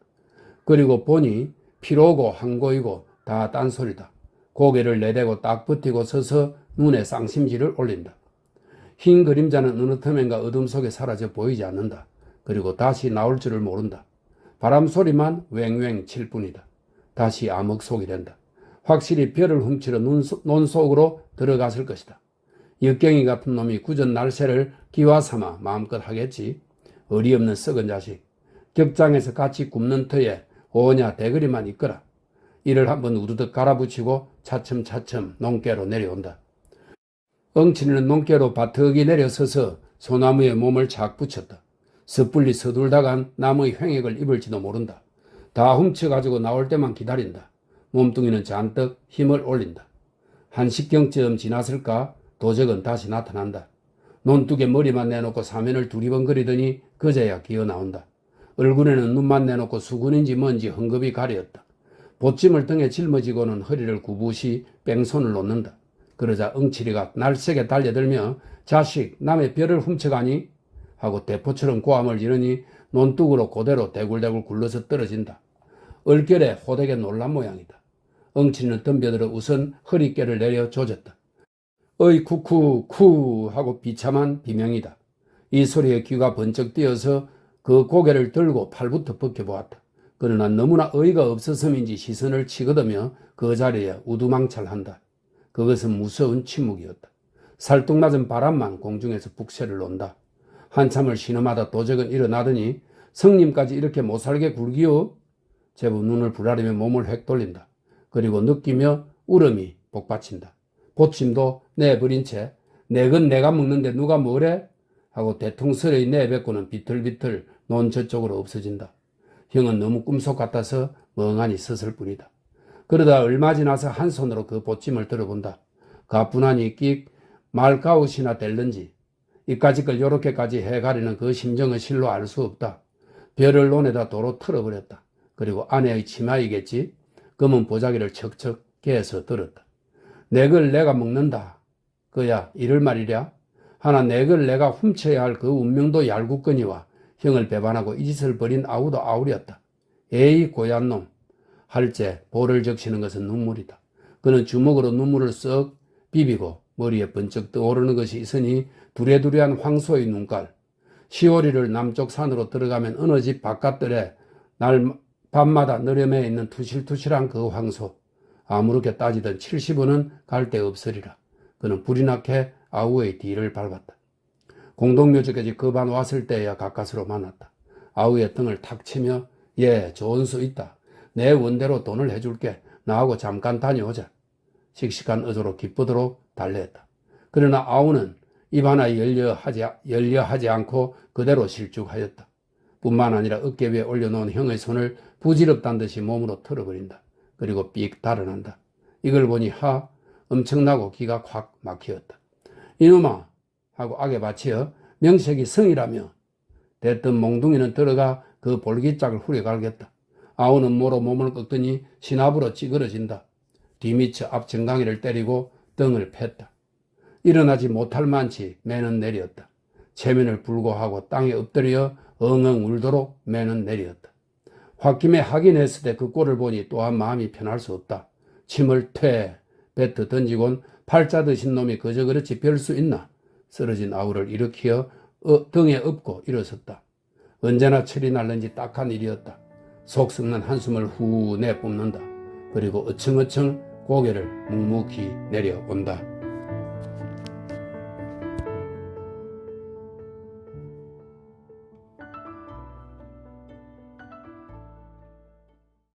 그리고 보니 피로고 한고이고 다 딴소리다. 고개를 내대고 딱 버티고 서서 눈에 쌍심지를 올린다. 흰 그림자는 어느 틈엔가 어둠 속에 사라져 보이지 않는다. 그리고 다시 나올 줄을 모른다. 바람 소리만 왱왱 칠 뿐이다. 다시 암흑속이 된다. 확실히 별을 훔치러 논 속으로 들어갔을 것이다. 역경이 같은 놈이 굳은 날새를 기와 삼아 마음껏 하겠지. 어리없는 썩은 자식. 격장에서 같이 굽는 터에 오냐 대거리만 있거라. 이를 한번 우두둑 갈아붙이고 차츰차츰 농계로 내려온다. 엉치는 농계로 바턱이 내려서서 소나무에 몸을 착 붙였다. 섣불리 서둘다간 나무의 횡액을 입을지도 모른다. 다 훔쳐가지고 나올 때만 기다린다. 몸뚱이는 잔뜩 힘을 올린다. 1시경쯤 지났을까 도적은 다시 나타난다. 논둑에 머리만 내놓고 사면을 두리번거리더니 그제야 기어나온다. 얼굴에는 눈만 내놓고 수군인지 뭔지 헝겊이 가려었다. 보찜을 등에 짊어지고는 허리를 구부시 뺑손을 놓는다. 그러자 엉치리가 날쌔게 달려들며 자식 남의 벼를 훔쳐가니? 하고 대포처럼 고함을 지르니 논둑으로 그대로 대굴대굴 굴러서 떨어진다. 얼결에 호되게 놀란 모양이다. 엉치리는 덤벼들어 우선 허리깨를 내려 조졌다. 어이 쿠쿠쿠 하고 비참한 비명이다. 이 소리에 귀가 번쩍 뛰어서 그 고개를 들고 팔부터 벗겨보았다. 그러나 너무나 어이가 없어서인지 시선을 치거두며 그 자리에 우두망찰한다. 그것은 무서운 침묵이었다. 살뚱맞은 바람만 공중에서 북새를 논다. 한참을 신음하다 도적은 일어나더니 성님까지 이렇게 못살게 굴기요? 제법 눈을 부라리며 몸을 획 돌린다. 그리고 느끼며 울음이 복받친다. 보침도 내버린 채 내건 내가 먹는데 누가 뭐래? 하고 대통설의 내뱉고는 비틀비틀 논 저쪽으로 없어진다. 형은 너무 꿈속 같아서 멍하니 섰을 뿐이다. 그러다 얼마 지나서 한 손으로 그 보침을 들어본다. 가뿐하니 끽 말가웃이나 될는지 이까짓 걸 요렇게까지 해가리는 그 심정은 실로 알 수 없다. 별을 논에다 도로 털어버렸다. 그리고 아내의 치마이겠지. 검은 보자기를 척척 개서 들었다. 내 걸 내가 먹는다. 그야 이럴 말이랴. 하나 내 걸 내가 훔쳐야 할 그 운명도 얄궂거니와 형을 배반하고 이 짓을 벌인 아우도 아우렸다. 에이 고얀 놈. 할제 볼을 적시는 것은 눈물이다. 그는 주먹으로 눈물을 썩 비비고 머리에 번쩍 떠오르는 것이 있으니 두레두레한 황소의 눈깔. 시오리를 남쪽 산으로 들어가면 어느 집 바깥들에 밤마다 너렴해 있는 투실투실한 그 황소. 아무렇게 따지던 70원은 갈 데 없으리라. 그는 불이 나게 아우의 뒤를 밟았다. 공동묘지까지 그 반 왔을 때야 가까스로 만났다. 아우의 등을 탁 치며 예 좋은 수 있다. 내 원대로 돈을 해줄게. 나하고 잠깐 다녀오자. 씩씩한 어조로 기쁘도록 달래했다. 그러나 아우는 입 하나 열려하지 않고 그대로 실죽하였다. 뿐만 아니라 어깨 위에 올려놓은 형의 손을 부질없다는 듯이 몸으로 털어버린다. 그리고 삑 달아난다. 이걸 보니 엄청나고 기가 확 막히었다. 이놈아 하고 악에 바치어 명색이 성이라며 됐던 몽둥이는 들어가 그 볼기짝을 후려갈겼다. 아우는 모로 몸을 꺾더니 신압으로 찌그러진다. 뒤미처 앞 정강이를 때리고 등을 팼다. 일어나지 못할 만치 매는 내렸다. 체면을 불고하고 땅에 엎드려 엉엉 울도록 매는 내렸다. 홧김에 확인했을 때 그 꼴을 보니 또한 마음이 편할 수 없다. 침을 퇴 뱉어 던지곤 팔자 드신 놈이 그저 그렇지 별 수 있나. 쓰러진 아우를 일으키어 등에 엎고 일어섰다. 언제나 철이 날는지 딱한 일이었다. 속 썩는 한숨을 후 내뿜는다. 그리고 어청어청 고개를 묵묵히 내려온다.